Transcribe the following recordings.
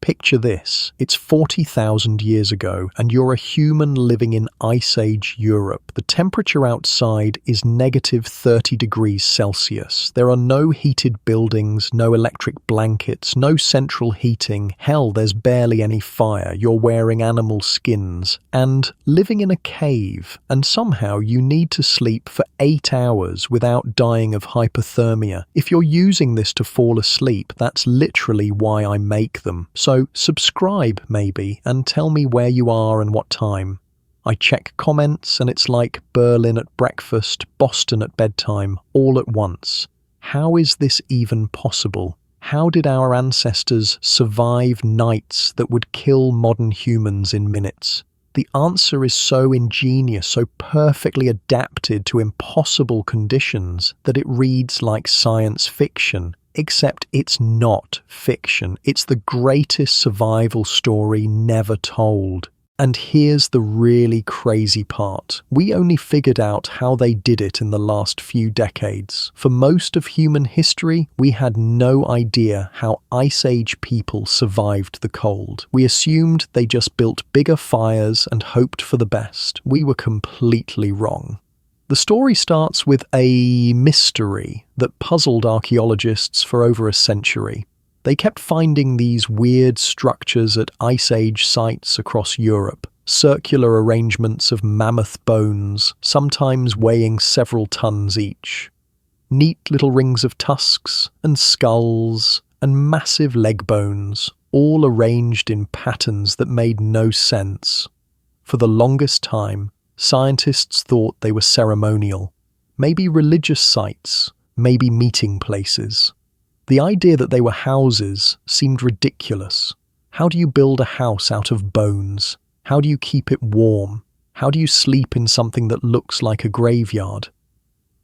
Picture this, it's 40,000 years ago and you're a human living in Ice Age Europe. The temperature outside is negative 30 degrees Celsius. There are no heated buildings, no electric blankets, no central heating. Hell, there's barely any fire. You're wearing animal skins and living in a cave. And somehow you need to sleep for 8 hours without dying of hypothermia. If you're using this to fall asleep, that's literally why I make them. So subscribe maybe and tell me where you are and what time. I check comments and it's like Berlin at breakfast, Boston at bedtime, all at once. How is this even possible? How did our ancestors survive nights that would kill modern humans in minutes? The answer is so ingenious, so perfectly adapted to impossible conditions that it reads like science fiction. Except it's not fiction. It's the greatest survival story never told. And here's the really crazy part. We only figured out how they did it in the last few decades. For most of human history, we had no idea how Ice Age people survived the cold. We assumed they just built bigger fires and hoped for the best. We were completely wrong. The story starts with a mystery that puzzled archaeologists for over a century. They kept finding these weird structures at Ice Age sites across Europe, circular arrangements of mammoth bones, sometimes weighing several tons each. Neat little rings of tusks and skulls and massive leg bones, all arranged in patterns that made no sense. For the longest time, scientists thought they were ceremonial, maybe religious sites, maybe meeting places. The idea that they were houses seemed ridiculous. How do you build a house out of bones? How do you keep it warm? How do you sleep in something that looks like a graveyard?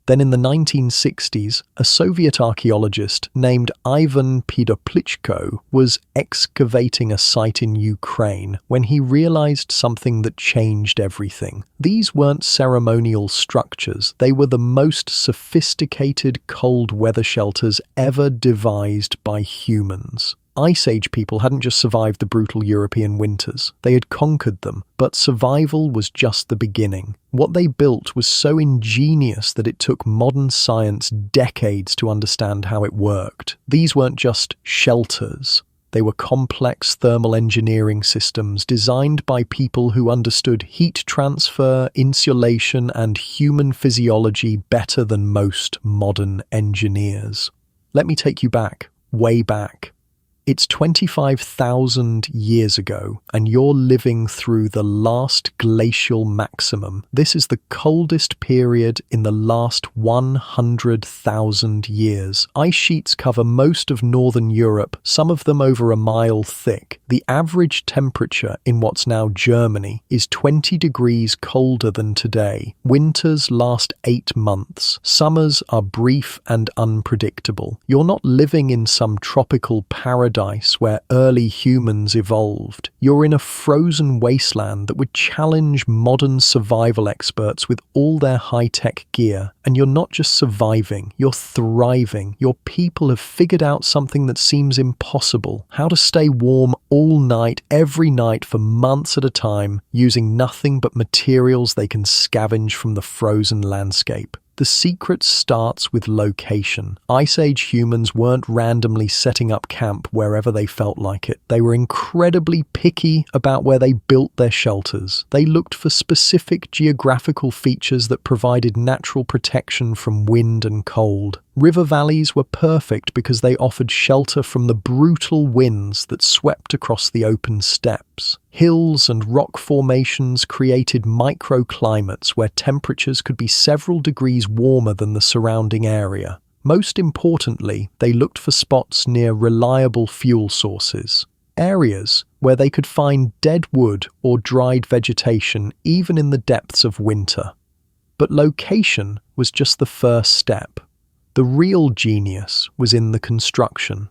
Then in the 1960s, a Soviet archaeologist named Ivan Pidoplichko was excavating a site in Ukraine when he realized something that changed everything. These weren't ceremonial structures. They were the most sophisticated cold weather shelters ever devised by humans. Ice Age people hadn't just survived the brutal European winters. They had conquered them, but survival was just the beginning. What they built was so ingenious that it took modern science decades to understand how it worked. These weren't just shelters. They were complex thermal engineering systems designed by people who understood heat transfer, insulation, and human physiology better than most modern engineers. Let me take you back, way back. It's 25,000 years ago, and you're living through the last glacial maximum. This is the coldest period in the last 100,000 years. Ice sheets cover most of northern Europe, some of them over a mile thick. The average temperature in what's now Germany is 20 degrees colder than today. Winters last 8 months. Summers are brief and unpredictable. You're not living in some tropical paradise where early humans evolved. You're in a frozen wasteland that would challenge modern survival experts with all their high-tech gear. And you're not just surviving, you're thriving. Your people have figured out something that seems impossible: how to stay warm all night, every night for months at a time, using nothing but materials they can scavenge from the frozen landscape. The secret starts with location. Ice Age humans weren't randomly setting up camp wherever they felt like it. They were incredibly picky about where they built their shelters. They looked for specific geographical features that provided natural protection from wind and cold. River valleys were perfect because they offered shelter from the brutal winds that swept across the open steppes. Hills and rock formations created microclimates where temperatures could be several degrees warmer than the surrounding area. Most importantly, they looked for spots near reliable fuel sources, areas where they could find dead wood or dried vegetation even in the depths of winter. But location was just the first step. The real genius was in the construction.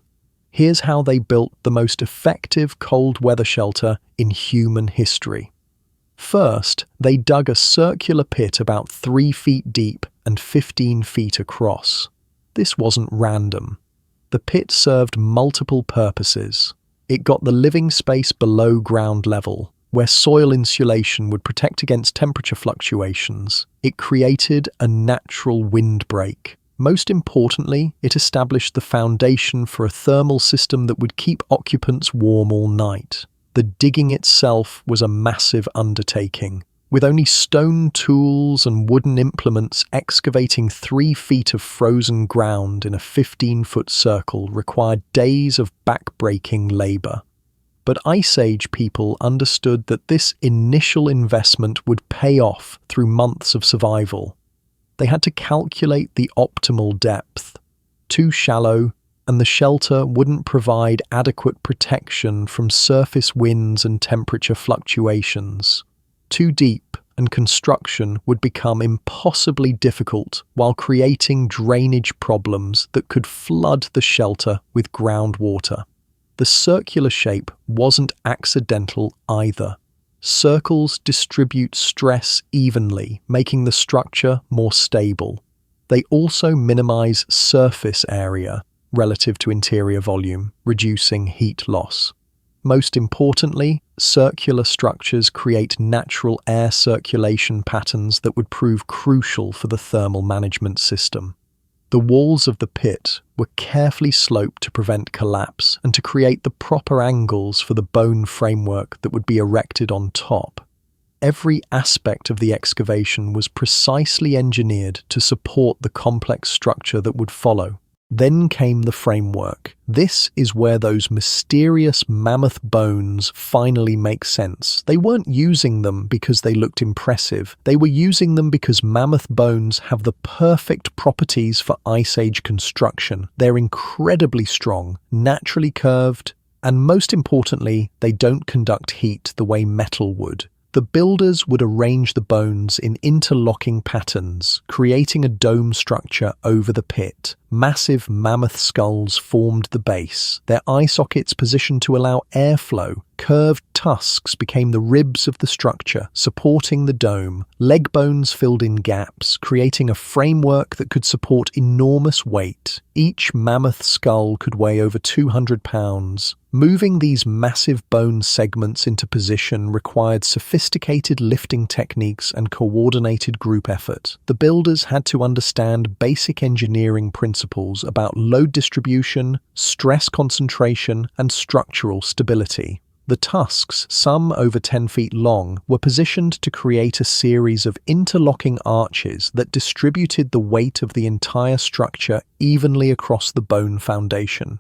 Here's how they built the most effective cold weather shelter in human history. First, they dug a circular pit about 3 feet deep and 15 feet across. This wasn't random. The pit served multiple purposes. It got the living space below ground level, where soil insulation would protect against temperature fluctuations. It created a natural windbreak. Most importantly, it established the foundation for a thermal system that would keep occupants warm all night. The digging itself was a massive undertaking. With only stone tools and wooden implements, excavating 3 feet of frozen ground in a 15-foot circle required days of back-breaking labor. But Ice Age people understood that this initial investment would pay off through months of survival. They had to calculate the optimal depth. Too shallow, and the shelter wouldn't provide adequate protection from surface winds and temperature fluctuations. Too deep, and construction would become impossibly difficult while creating drainage problems that could flood the shelter with groundwater. The circular shape wasn't accidental either. Circles distribute stress evenly, making the structure more stable. They also minimize surface area relative to interior volume, reducing heat loss. Most importantly, circular structures create natural air circulation patterns that would prove crucial for the thermal management system. The walls of the pit were carefully sloped to prevent collapse and to create the proper angles for the bone framework that would be erected on top. Every aspect of the excavation was precisely engineered to support the complex structure that would follow. Then came the framework. This is where those mysterious mammoth bones finally make sense. They weren't using them because they looked impressive. They were using them because mammoth bones have the perfect properties for Ice Age construction. They're incredibly strong, naturally curved, and most importantly, they don't conduct heat the way metal would. The builders would arrange the bones in interlocking patterns, creating a dome structure over the pit. Massive mammoth skulls formed the base, their eye sockets positioned to allow airflow. Curved tusks became the ribs of the structure, supporting the dome. Leg bones filled in gaps, creating a framework that could support enormous weight. Each mammoth skull could weigh over 200 pounds. Moving these massive bone segments into position required sophisticated lifting techniques and coordinated group effort. The builders had to understand basic engineering principles about load distribution, stress concentration, and structural stability. The tusks, some over 10 feet long, were positioned to create a series of interlocking arches that distributed the weight of the entire structure evenly across the bone foundation.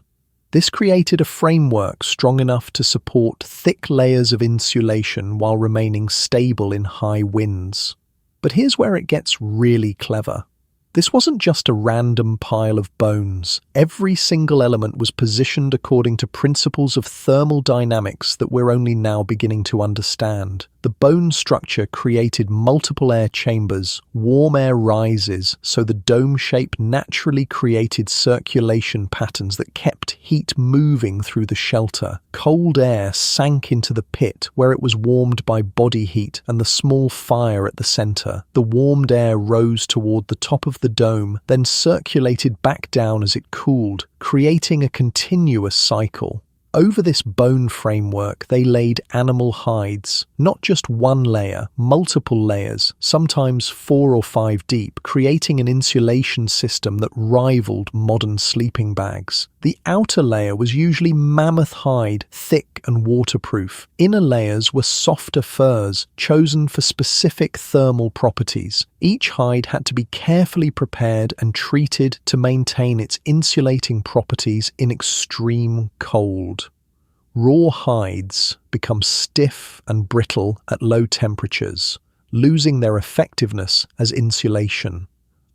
This created a framework strong enough to support thick layers of insulation while remaining stable in high winds. But here's where it gets really clever. This wasn't just a random pile of bones. Every single element was positioned according to principles of thermal dynamics that we're only now beginning to understand. The bone structure created multiple air chambers, warm air rises, so the dome shape naturally created circulation patterns that kept heat moving through the shelter. Cold air sank into the pit, where it was warmed by body heat and the small fire at the center. The warmed air rose toward the top of the dome, then circulated back down as it cooled, creating a continuous cycle. Over this bone framework, they laid animal hides, not just one layer, multiple layers, sometimes 4 or 5 deep, creating an insulation system that rivaled modern sleeping bags. The outer layer was usually mammoth hide, thick and waterproof. Inner layers were softer furs, chosen for specific thermal properties. Each hide had to be carefully prepared and treated to maintain its insulating properties in extreme cold. Raw hides become stiff and brittle at low temperatures, losing their effectiveness as insulation.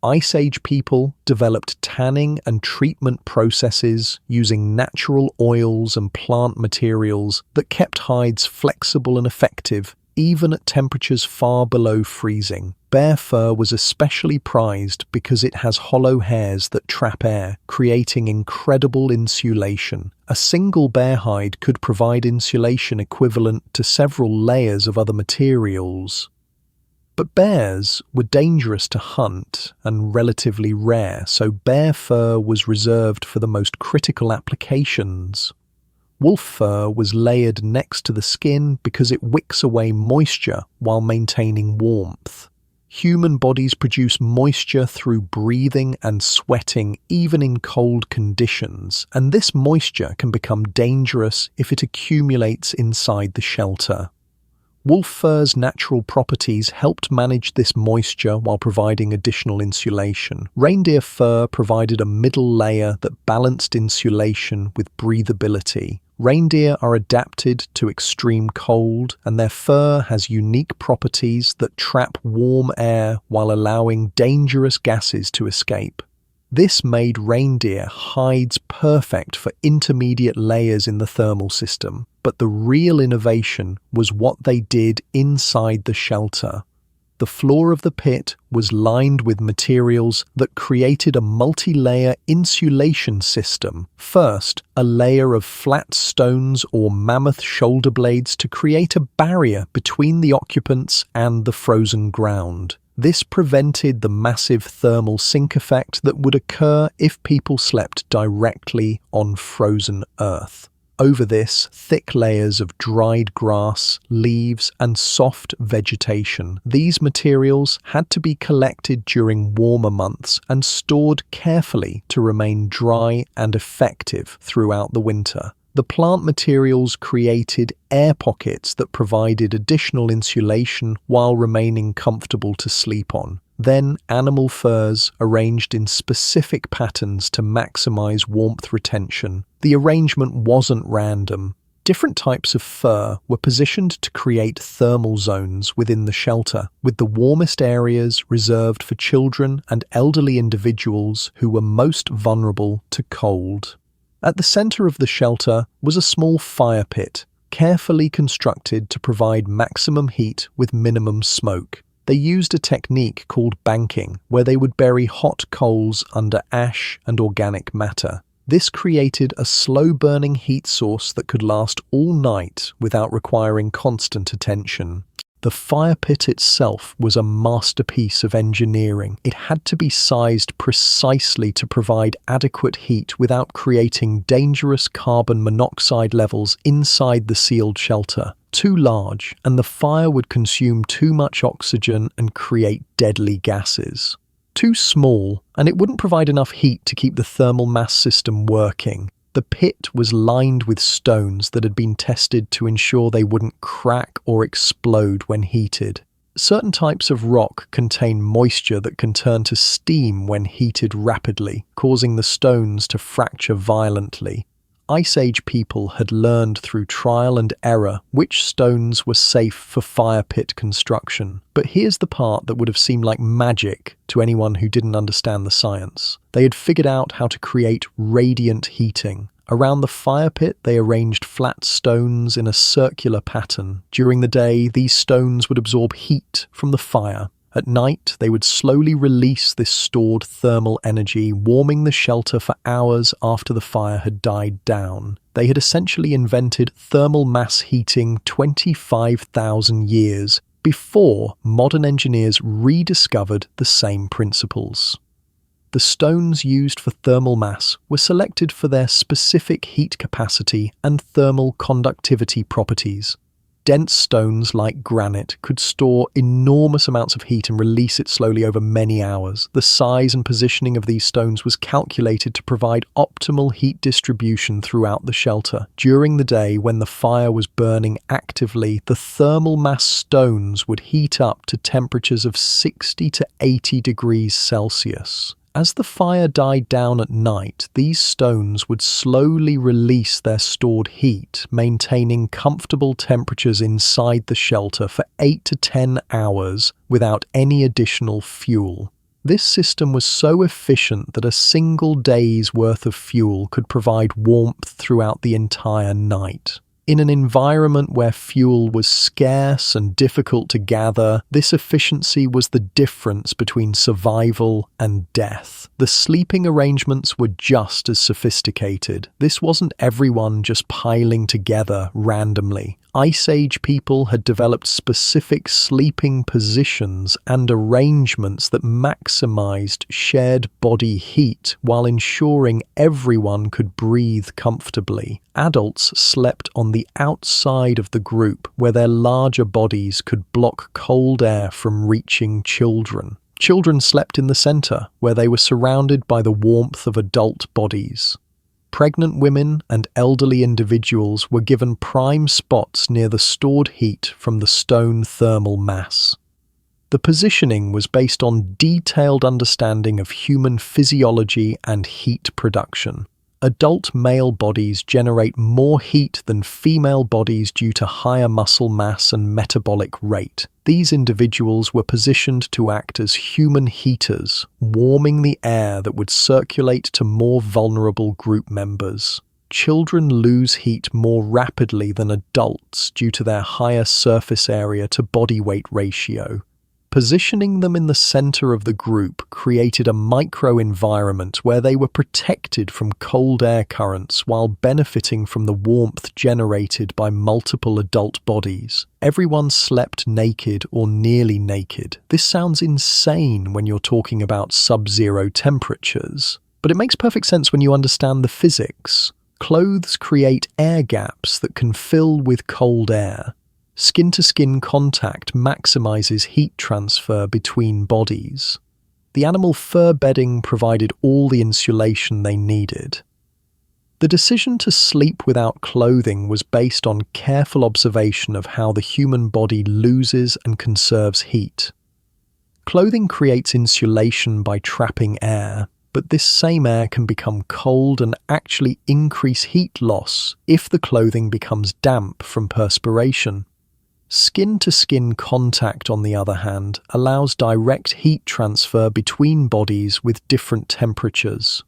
Ice Age people developed tanning and treatment processes using natural oils and plant materials that kept hides flexible and effective even at temperatures far below freezing. Bear fur was especially prized because it has hollow hairs that trap air, creating incredible insulation. A single bear hide could provide insulation equivalent to several layers of other materials. But bears were dangerous to hunt and relatively rare, so bear fur was reserved for the most critical applications. Wolf fur was layered next to the skin because it wicks away moisture while maintaining warmth. Human bodies produce moisture through breathing and sweating even in cold conditions, and this moisture can become dangerous if it accumulates inside the shelter. Wolf fur's natural properties helped manage this moisture while providing additional insulation. Reindeer fur provided a middle layer that balanced insulation with breathability. Reindeer are adapted to extreme cold, and their fur has unique properties that trap warm air while allowing dangerous gases to escape. This made reindeer hides perfect for intermediate layers in the thermal system, but the real innovation was what they did inside the shelter. The floor of the pit was lined with materials that created a multi-layer insulation system. First, a layer of flat stones or mammoth shoulder blades to create a barrier between the occupants and the frozen ground. This prevented the massive thermal sink effect that would occur if people slept directly on frozen earth. Over this, thick layers of dried grass, leaves, and soft vegetation. These materials had to be collected during warmer months and stored carefully to remain dry and effective throughout the winter. The plant materials created air pockets that provided additional insulation while remaining comfortable to sleep on. Then animal furs arranged in specific patterns to maximize warmth retention. The arrangement wasn't random. Different types of fur were positioned to create thermal zones within the shelter, with the warmest areas reserved for children and elderly individuals who were most vulnerable to cold. At the center of the shelter was a small fire pit, carefully constructed to provide maximum heat with minimum smoke. They used a technique called banking, where they would bury hot coals under ash and organic matter. This created a slow-burning heat source that could last all night without requiring constant attention. The fire pit itself was a masterpiece of engineering. It had to be sized precisely to provide adequate heat without creating dangerous carbon monoxide levels inside the sealed shelter. Too large, and the fire would consume too much oxygen and create deadly gases. Too small, and it wouldn't provide enough heat to keep the thermal mass system working. The pit was lined with stones that had been tested to ensure they wouldn't crack or explode when heated. Certain types of rock contain moisture that can turn to steam when heated rapidly, causing the stones to fracture violently. Ice Age people had learned through trial and error which stones were safe for fire pit construction. But here's the part that would have seemed like magic to anyone who didn't understand the science. They had figured out how to create radiant heating. Around the fire pit, they arranged flat stones in a circular pattern. During the day, these stones would absorb heat from the fire. At night, they would slowly release this stored thermal energy, warming the shelter for hours after the fire had died down. They had essentially invented thermal mass heating 25,000 years before modern engineers rediscovered the same principles. The stones used for thermal mass were selected for their specific heat capacity and thermal conductivity properties. Dense stones like granite could store enormous amounts of heat and release it slowly over many hours. The size and positioning of these stones was calculated to provide optimal heat distribution throughout the shelter. During the day, when the fire was burning actively, the thermal mass stones would heat up to temperatures of 60 to 80 degrees Celsius. As the fire died down at night, these stones would slowly release their stored heat, maintaining comfortable temperatures inside the shelter for 8 to 10 hours without any additional fuel. This system was so efficient that a single day's worth of fuel could provide warmth throughout the entire night. In an environment where fuel was scarce and difficult to gather, this efficiency was the difference between survival and death. The sleeping arrangements were just as sophisticated. This wasn't everyone just piling together randomly. Ice Age people had developed specific sleeping positions and arrangements that maximized shared body heat while ensuring everyone could breathe comfortably. Adults slept on the outside of the group where their larger bodies could block cold air from reaching children. Children slept in the center, where they were surrounded by the warmth of adult bodies. Pregnant women and elderly individuals were given prime spots near the stored heat from the stone thermal mass. The positioning was based on detailed understanding of human physiology and heat production. Adult male bodies generate more heat than female bodies due to higher muscle mass and metabolic rate. These individuals were positioned to act as human heaters, warming the air that would circulate to more vulnerable group members. Children lose heat more rapidly than adults due to their higher surface area to body weight ratio. Positioning them in the center of the group created a micro-environment where they were protected from cold air currents while benefiting from the warmth generated by multiple adult bodies. Everyone slept naked or nearly naked. This sounds insane when you're talking about sub-zero temperatures, but it makes perfect sense when you understand the physics. Clothes create air gaps that can fill with cold air. Skin-to-skin contact maximizes heat transfer between bodies. The animal fur bedding provided all the insulation they needed. The decision to sleep without clothing was based on careful observation of how the human body loses and conserves heat. Clothing creates insulation by trapping air, but this same air can become cold and actually increase heat loss if the clothing becomes damp from perspiration. Skin-to-skin contact, on the other hand, allows direct heat transfer between bodies with different temperatures.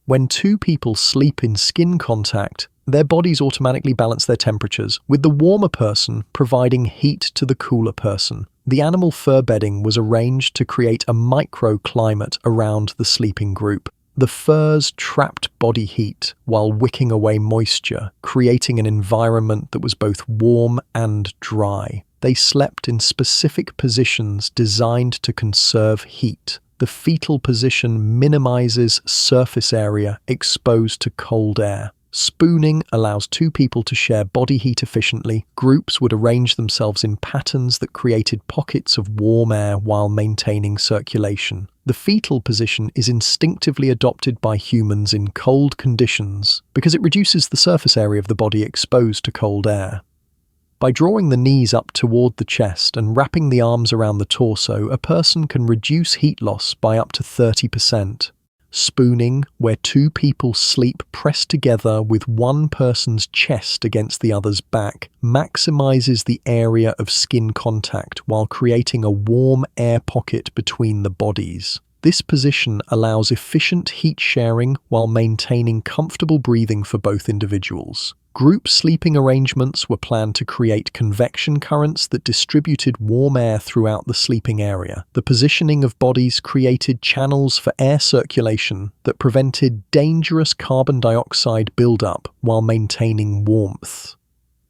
When two people sleep in skin contact, their bodies automatically balance their temperatures, with the warmer person providing heat to the cooler person. The animal fur bedding was arranged to create a microclimate around the sleeping group. The furs trapped body heat while wicking away moisture, creating an environment that was both warm and dry. They slept in specific positions designed to conserve heat. The fetal position minimizes surface area exposed to cold air. Spooning allows two people to share body heat efficiently. Groups would arrange themselves in patterns that created pockets of warm air while maintaining circulation. The fetal position is instinctively adopted by humans in cold conditions because it reduces the surface area of the body exposed to cold air. By drawing the knees up toward the chest and wrapping the arms around the torso, a person can reduce heat loss by up to 30%. Spooning, where two people sleep pressed together with one person's chest against the other's back, maximizes the area of skin contact while creating a warm air pocket between the bodies. This position allows efficient heat sharing while maintaining comfortable breathing for both individuals. Group sleeping arrangements were planned to create convection currents that distributed warm air throughout the sleeping area. The positioning of bodies created channels for air circulation that prevented dangerous carbon dioxide buildup while maintaining warmth.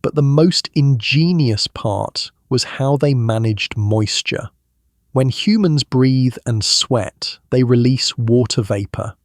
But the most ingenious part was how they managed moisture. When humans breathe and sweat, they release water vapor.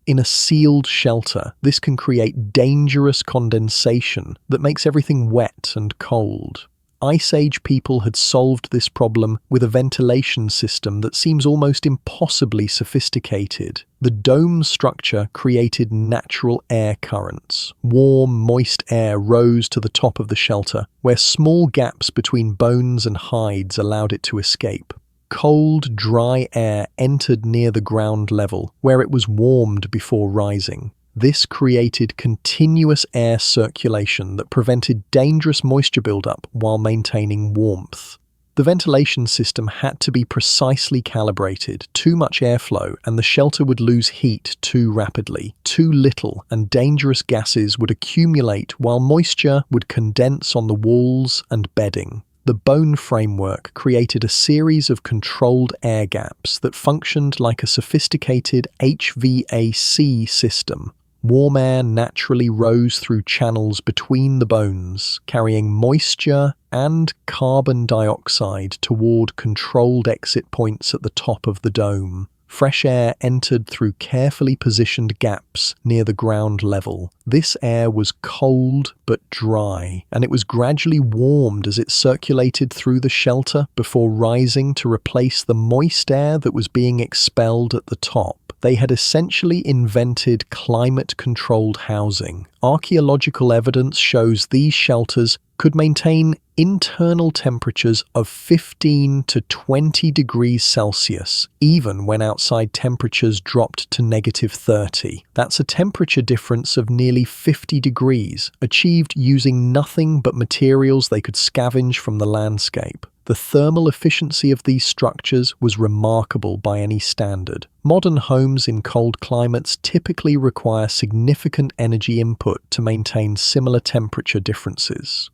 In a sealed shelter, this can create dangerous condensation that makes everything wet and cold. Ice Age people had solved this problem with a ventilation system that seems almost impossibly sophisticated. The dome structure created natural air currents. Warm, moist air rose to the top of the shelter, where small gaps between bones and hides allowed it to escape. Cold, dry air entered near the ground level, where it was warmed before rising. This created continuous air circulation that prevented dangerous moisture buildup while maintaining warmth. The ventilation system had to be precisely calibrated. Too much airflow and the shelter would lose heat too rapidly. Too little and dangerous gases would accumulate while moisture would condense on the walls and bedding. The bone framework created a series of controlled air gaps that functioned like a sophisticated HVAC system. Warm air naturally rose through channels between the bones, carrying moisture and carbon dioxide toward controlled exit points at the top of the dome. Fresh air entered through carefully positioned gaps near the ground level. This air was cold but dry, and it was gradually warmed as it circulated through the shelter before rising to replace the moist air that was being expelled at the top. They had essentially invented climate-controlled housing. Archaeological evidence shows these shelters could maintain internal temperatures of 15 to 20 degrees Celsius, even when outside temperatures dropped to -30. That's a temperature difference of nearly 50 degrees, achieved using nothing but materials they could scavenge from the landscape. The thermal efficiency of these structures was remarkable by any standard. Modern homes in cold climates typically require significant energy input to maintain similar temperature differences.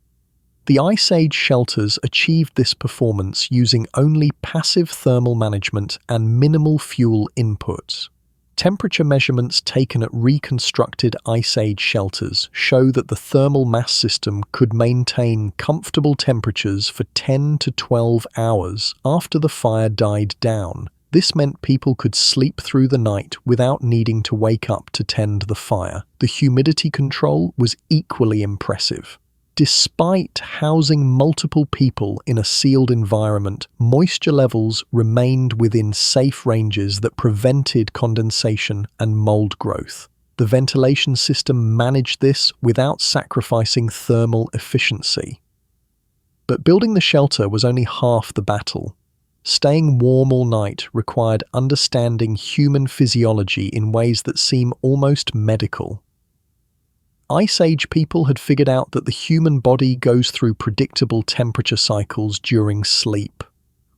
The Ice Age shelters achieved this performance using only passive thermal management and minimal fuel input. Temperature measurements taken at reconstructed Ice Age shelters show that the thermal mass system could maintain comfortable temperatures for 10 to 12 hours after the fire died down. This meant people could sleep through the night without needing to wake up to tend the fire. The humidity control was equally impressive. Despite housing multiple people in a sealed environment, moisture levels remained within safe ranges that prevented condensation and mold growth. The ventilation system managed this without sacrificing thermal efficiency. But building the shelter was only half the battle. Staying warm all night required understanding human physiology in ways that seem almost medical. Ice Age people had figured out that the human body goes through predictable temperature cycles during sleep.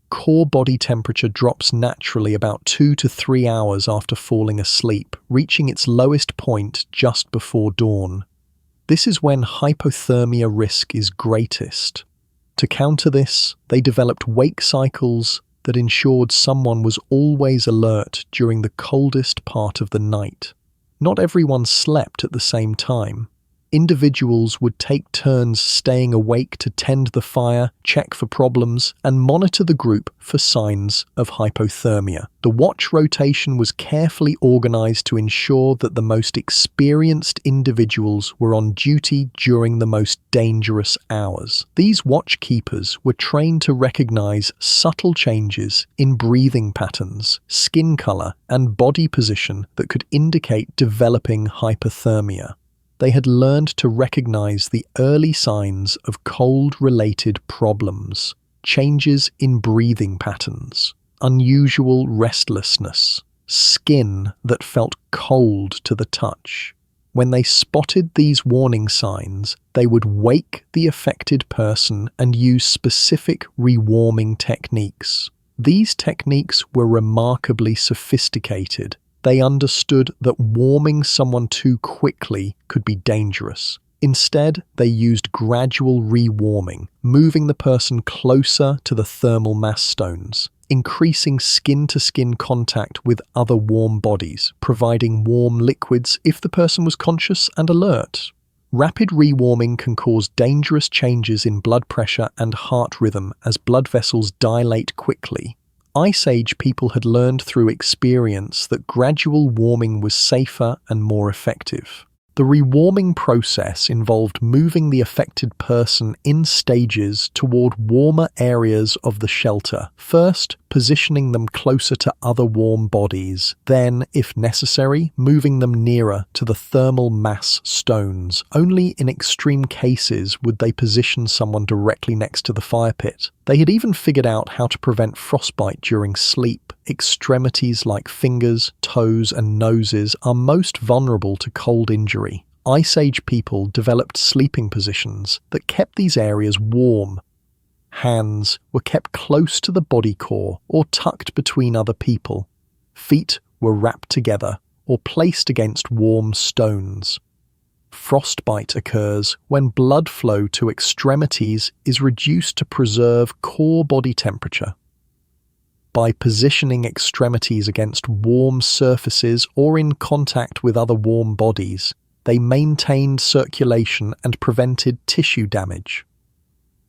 Core body temperature drops naturally about 2 to 3 hours after falling asleep, reaching its lowest point just before dawn. This is when hypothermia risk is greatest. To counter this, they developed wake cycles that ensured someone was always alert during the coldest part of the night. Not everyone slept at the same time. Individuals would take turns staying awake to tend the fire, check for problems, and monitor the group for signs of hypothermia. The watch rotation was carefully organized to ensure that the most experienced individuals were on duty during the most dangerous hours. These watch keepers were trained to recognize subtle changes in breathing patterns, skin color, and body position that could indicate developing hypothermia. They had learned to recognize the early signs of cold-related problems, changes in breathing patterns, unusual restlessness, skin that felt cold to the touch. When they spotted these warning signs, they would wake the affected person and use specific rewarming techniques. These techniques were remarkably sophisticated. They understood that warming someone too quickly could be dangerous. Instead, they used gradual rewarming, moving the person closer to the thermal mass stones, increasing skin-to-skin contact with other warm bodies, providing warm liquids if the person was conscious and alert. Rapid rewarming can cause dangerous changes in blood pressure and heart rhythm as blood vessels dilate quickly. Ice Age people had learned through experience that gradual warming was safer and more effective. The rewarming process involved moving the affected person in stages toward warmer areas of the shelter, first positioning them closer to other warm bodies, then, if necessary, moving them nearer to the thermal mass stones. Only in extreme cases would they position someone directly next to the fire pit. They had even figured out how to prevent frostbite during sleep. Extremities like fingers, toes, and noses are most vulnerable to cold injury. Ice Age people developed sleeping positions that kept these areas warm. Hands were kept close to the body core or tucked between other people. Feet were wrapped together or placed against warm stones. Frostbite occurs when blood flow to extremities is reduced to preserve core body temperature. By positioning extremities against warm surfaces or in contact with other warm bodies, they maintained circulation and prevented tissue damage.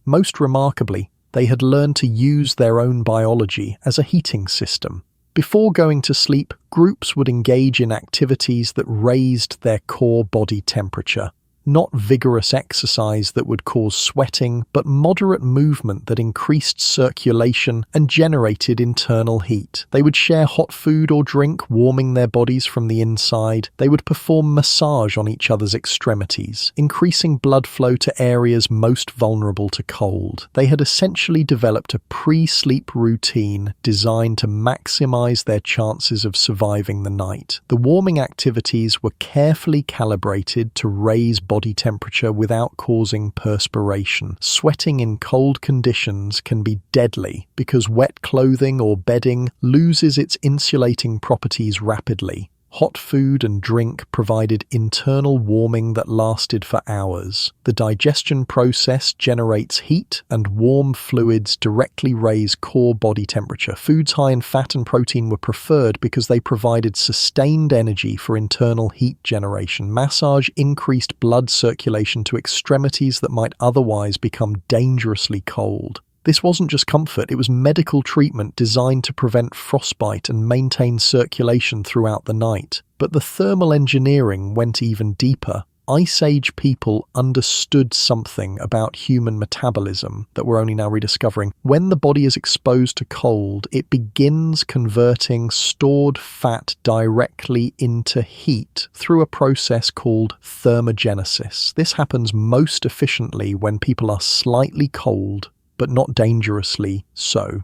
Most remarkably, they had learned to use their own biology as a heating system. Before going to sleep, groups would engage in activities that raised their core body temperature. Not vigorous exercise that would cause sweating, but moderate movement that increased circulation and generated internal heat. They would share hot food or drink, warming their bodies from the inside. They would perform massage on each other's extremities, increasing blood flow to areas most vulnerable to cold. They had essentially developed a pre-sleep routine designed to maximize their chances of surviving the night. The warming activities were carefully calibrated to raise body temperature without causing perspiration. Sweating in cold conditions can be deadly because wet clothing or bedding loses its insulating properties rapidly. Hot food and drink provided internal warming that lasted for hours. The digestion process generates heat, and warm fluids directly raise core body temperature. Foods high in fat and protein were preferred because they provided sustained energy for internal heat generation. Massage increased blood circulation to extremities that might otherwise become dangerously cold. This wasn't just comfort, it was medical treatment designed to prevent frostbite and maintain circulation throughout the night. But the thermal engineering went even deeper. Ice Age people understood something about human metabolism that we're only now rediscovering. When the body is exposed to cold, it begins converting stored fat directly into heat through a process called thermogenesis. This happens most efficiently when people are slightly cold, but not dangerously so.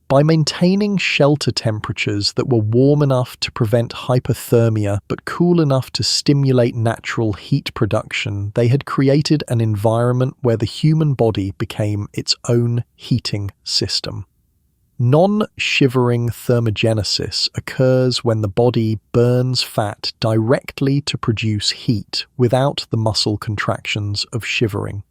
By maintaining shelter temperatures that were warm enough to prevent hypothermia but cool enough to stimulate natural heat production, they had created an environment where the human body became its own heating system. Non-shivering thermogenesis occurs when the body burns fat directly to produce heat without the muscle contractions of shivering.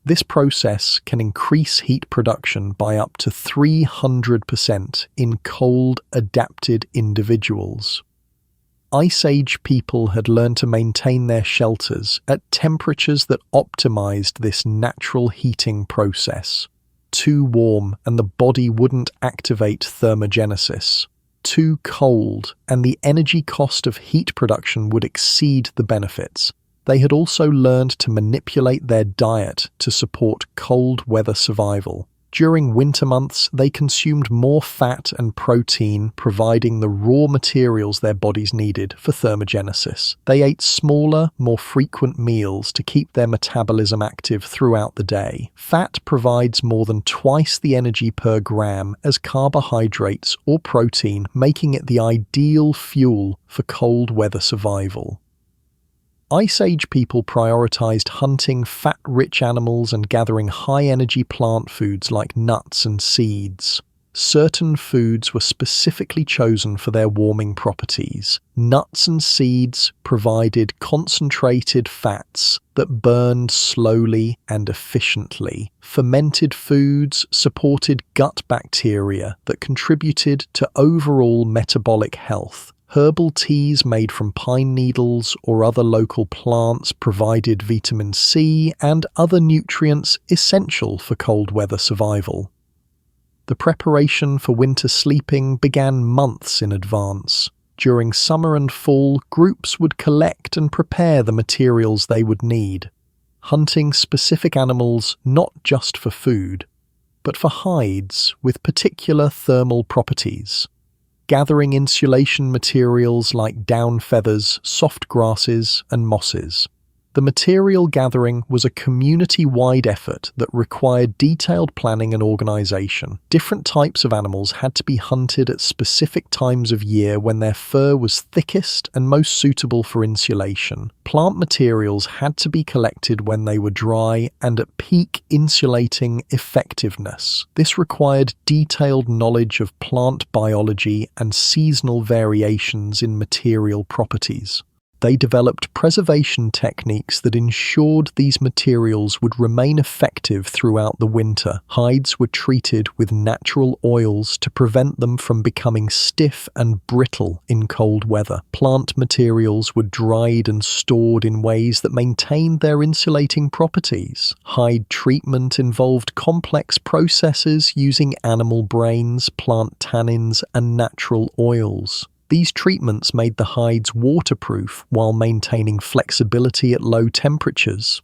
This process can increase heat production by up to 300% in cold-adapted individuals. Ice Age people had learned to maintain their shelters at temperatures that optimized this natural heating process. Too warm and the body wouldn't activate thermogenesis. Too cold and the energy cost of heat production would exceed the benefits. They had also learned to manipulate their diet to support cold weather survival. During winter months, they consumed more fat and protein, providing the raw materials their bodies needed for thermogenesis. They ate smaller, more frequent meals to keep their metabolism active throughout the day. Fat provides more than twice the energy per gram as carbohydrates or protein, making it the ideal fuel for cold weather survival. Ice Age people prioritized hunting fat-rich animals and gathering high-energy plant foods like nuts and seeds. Certain foods were specifically chosen for their warming properties. Nuts and seeds provided concentrated fats that burned slowly and efficiently. Fermented foods supported gut bacteria that contributed to overall metabolic health. Herbal teas made from pine needles or other local plants provided vitamin C and other nutrients essential for cold weather survival. The preparation for winter sleeping began months in advance. During summer and fall, groups would collect and prepare the materials they would need, hunting specific animals not just for food, but for hides with particular thermal properties. Gathering insulation materials like down feathers, soft grasses, and mosses. The The material gathering was a community-wide effort that required detailed planning and organization. Different types of animals had to be hunted at specific times of year when their fur was thickest and most suitable for insulation. Plant materials had to be collected when they were dry and at peak insulating effectiveness. This required detailed knowledge of plant biology and seasonal variations in material properties. They developed preservation techniques that ensured these materials would remain effective throughout the winter. Hides were treated with natural oils to prevent them from becoming stiff and brittle in cold weather. Plant materials were dried and stored in ways that maintained their insulating properties. Hide treatment involved complex processes using animal brains, plant tannins, and natural oils. These treatments made the hides waterproof while maintaining flexibility at low temperatures.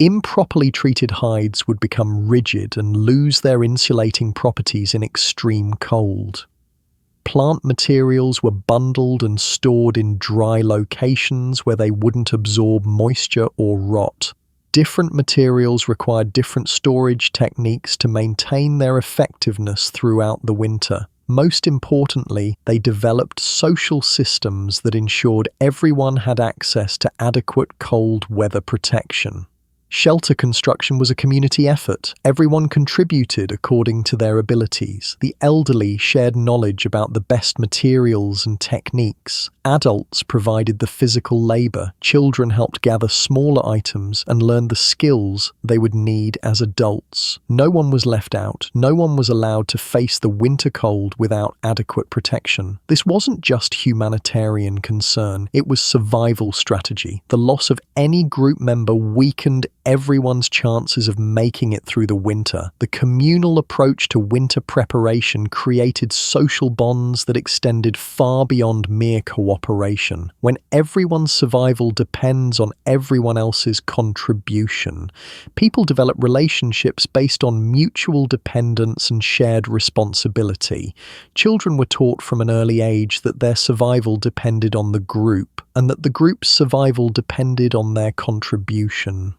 Improperly treated hides would become rigid and lose their insulating properties in extreme cold. Plant materials were bundled and stored in dry locations where they wouldn't absorb moisture or rot. Different materials required different storage techniques to maintain their effectiveness throughout the winter. Most importantly, they developed social systems that ensured everyone had access to adequate cold weather protection. Shelter construction was a community effort. Everyone contributed according to their abilities. The elderly shared knowledge about the best materials and techniques. Adults provided the physical labor. Children helped gather smaller items and learn the skills they would need as adults. No one was left out. No one was allowed to face the winter cold without adequate protection. This wasn't just humanitarian concern. It was survival strategy. The loss of any group member weakened everyone's chances of making it through the winter. The communal approach to winter preparation created social bonds that extended far beyond mere cooperation. When everyone's survival depends on everyone else's contribution, people develop relationships based on mutual dependence and shared responsibility. Children were taught from an early age that their survival depended on the group, and that the group's survival depended on their contribution.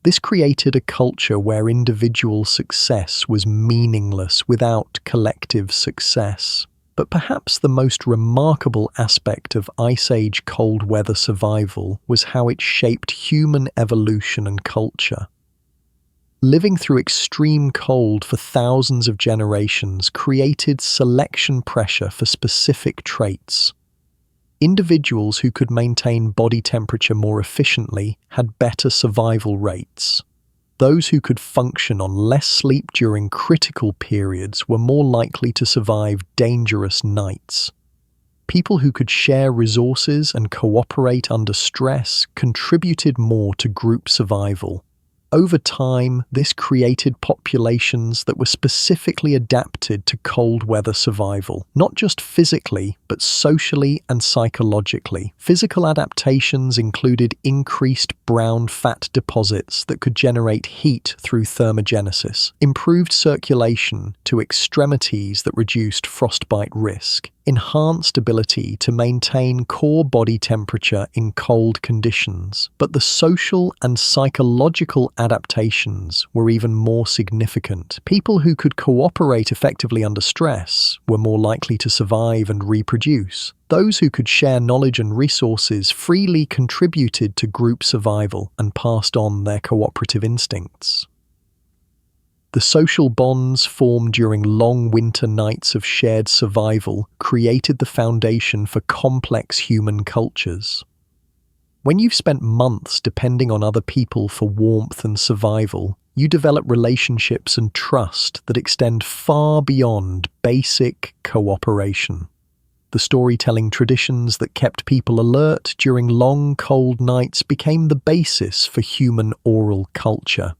This created a culture where individual success was meaningless without collective success. But perhaps the most remarkable aspect of Ice Age cold weather survival was how it shaped human evolution and culture. Living through extreme cold for thousands of generations created selection pressure for specific traits. Individuals who could maintain body temperature more efficiently had better survival rates. Those who could function on less sleep during critical periods were more likely to survive dangerous nights. People who could share resources and cooperate under stress contributed more to group survival. Over time, this created populations that were specifically adapted to cold weather survival, not just physically, but socially and psychologically. Physical adaptations included increased brown fat deposits that could generate heat through thermogenesis, improved circulation to extremities that reduced frostbite risk, enhanced ability to maintain core body temperature in cold conditions. But the social and psychological adaptations were even more significant. People who could cooperate effectively under stress were more likely to survive and reproduce. Those who could share knowledge and resources freely contributed to group survival and passed on their cooperative instincts. The social bonds formed during long winter nights of shared survival created the foundation for complex human cultures. When you've spent months depending on other people for warmth and survival, you develop relationships and trust that extend far beyond basic cooperation. The storytelling traditions that kept people alert during long, cold nights became the basis for human oral culture.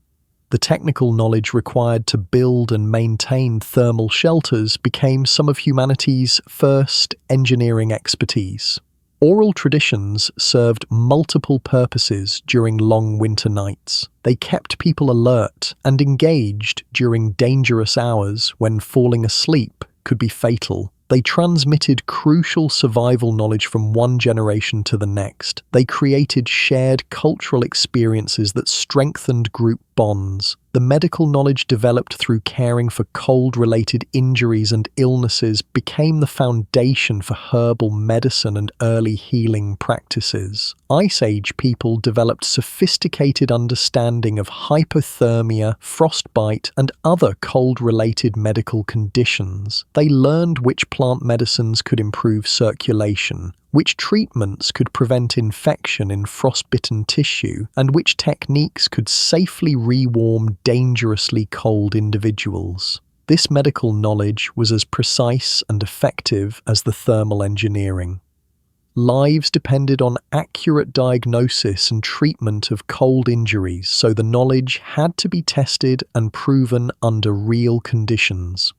The technical knowledge required to build and maintain thermal shelters became some of humanity's first engineering expertise. Oral traditions served multiple purposes during long winter nights. They kept people alert and engaged during dangerous hours when falling asleep could be fatal. They transmitted crucial survival knowledge from one generation to the next. They created shared cultural experiences that strengthened group bonds. The medical knowledge developed through caring for cold-related injuries and illnesses became the foundation for herbal medicine and early healing practices. Ice Age people developed sophisticated understanding of hypothermia, frostbite, and other cold-related medical conditions. They learned which plant medicines could improve circulation, which treatments could prevent infection in frostbitten tissue, and which techniques could safely rewarm dangerously cold individuals. This medical knowledge was as precise and effective as the thermal engineering. Lives depended on accurate diagnosis and treatment of cold injuries, so the knowledge had to be tested and proven under real conditions.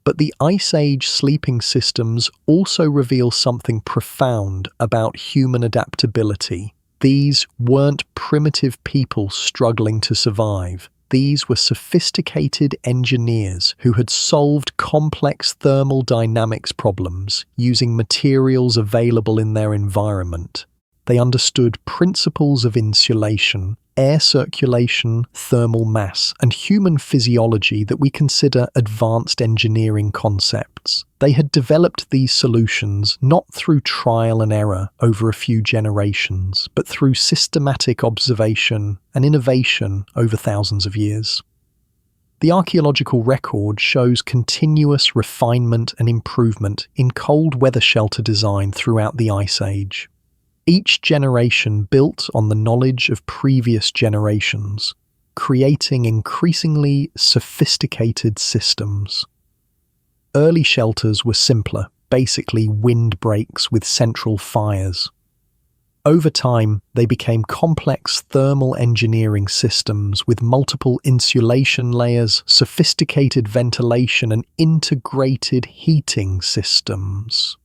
But the Ice Age sleeping systems also reveal something profound about human adaptability. These weren't primitive people struggling to survive. These were sophisticated engineers who had solved complex thermal dynamics problems using materials available in their environment. They understood principles of insulation, air circulation, thermal mass, and human physiology that we consider advanced engineering concepts. They had developed these solutions not through trial and error over a few generations, but through systematic observation and innovation over thousands of years. The archaeological record shows continuous refinement and improvement in cold weather shelter design throughout the Ice Age. Each generation built on the knowledge of previous generations, creating increasingly sophisticated systems. Early shelters were simpler, basically windbreaks with central fires. Over time, they became complex thermal engineering systems with multiple insulation layers, sophisticated ventilation, and integrated heating systems.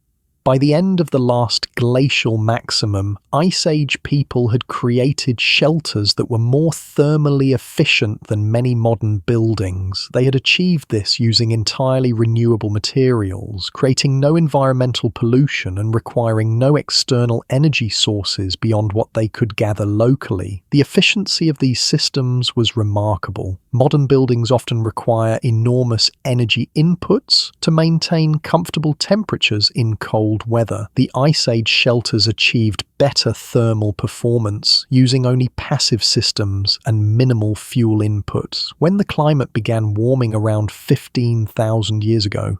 By the end of the last glacial maximum, Ice Age people had created shelters that were more thermally efficient than many modern buildings. They had achieved this using entirely renewable materials, creating no environmental pollution and requiring no external energy sources beyond what they could gather locally. The efficiency of these systems was remarkable. Modern buildings often require enormous energy inputs to maintain comfortable temperatures in cold weather. The Ice Age shelters achieved better thermal performance using only passive systems and minimal fuel inputs. When the climate began warming around 15,000 years ago,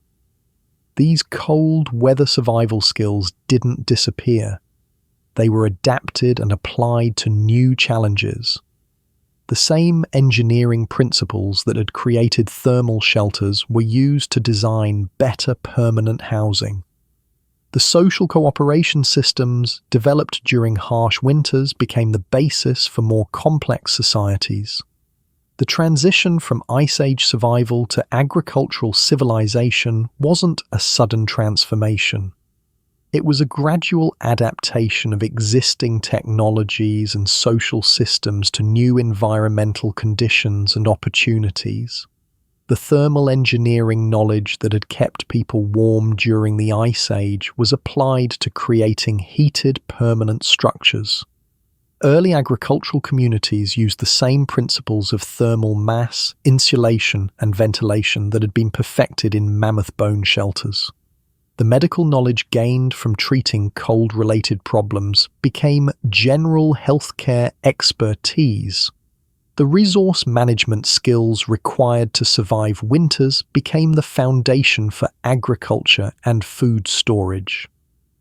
these cold weather survival skills didn't disappear. They were adapted and applied to new challenges. The same engineering principles that had created thermal shelters were used to design better permanent housing. The social cooperation systems developed during harsh winters became the basis for more complex societies. The transition from Ice Age survival to agricultural civilization wasn't a sudden transformation. It was a gradual adaptation of existing technologies and social systems to new environmental conditions and opportunities. The thermal engineering knowledge that had kept people warm during the Ice Age was applied to creating heated, permanent structures. Early agricultural communities used the same principles of thermal mass, insulation, and ventilation that had been perfected in mammoth bone shelters. The medical knowledge gained from treating cold-related problems became general healthcare expertise. The resource management skills required to survive winters became the foundation for agriculture and food storage.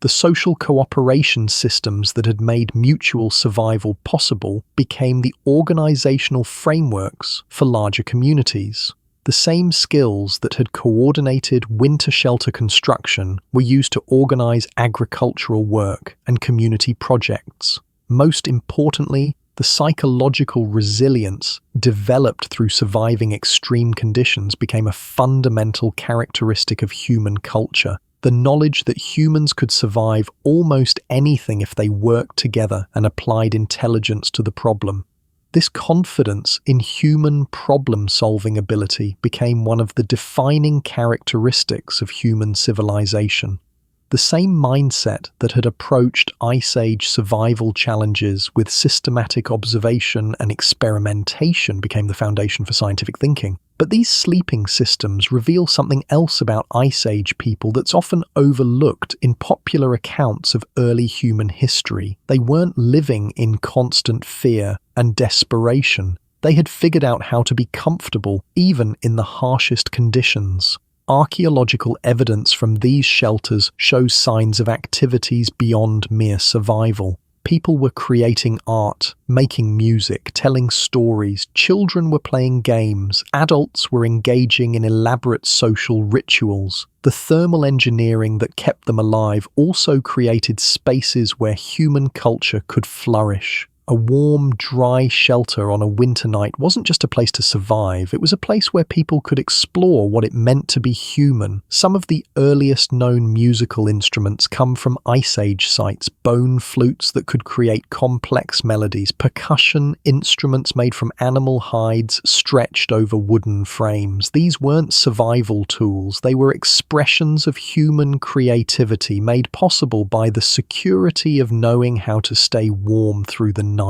The social cooperation systems that had made mutual survival possible became the organizational frameworks for larger communities. The same skills that had coordinated winter shelter construction were used to organize agricultural work and community projects. Most importantly, the psychological resilience developed through surviving extreme conditions became a fundamental characteristic of human culture. The knowledge that humans could survive almost anything if they worked together and applied intelligence to the problem. This confidence in human problem-solving ability became one of the defining characteristics of human civilization. The same mindset that had approached Ice Age survival challenges with systematic observation and experimentation became the foundation for scientific thinking. But these sleeping systems reveal something else about Ice Age people that's often overlooked in popular accounts of early human history. They weren't living in constant fear and desperation. They had figured out how to be comfortable even in the harshest conditions. Archaeological evidence from these shelters shows signs of activities beyond mere survival. People were creating art, making music, telling stories, children were playing games, adults were engaging in elaborate social rituals. The thermal engineering that kept them alive also created spaces where human culture could flourish. A warm, dry shelter on a winter night wasn't just a place to survive, it was a place where people could explore what it meant to be human. Some of the earliest known musical instruments come from Ice Age sites: bone flutes that could create complex melodies, percussion instruments made from animal hides stretched over wooden frames. These weren't survival tools, they were expressions of human creativity made possible by the security of knowing how to stay warm through the night.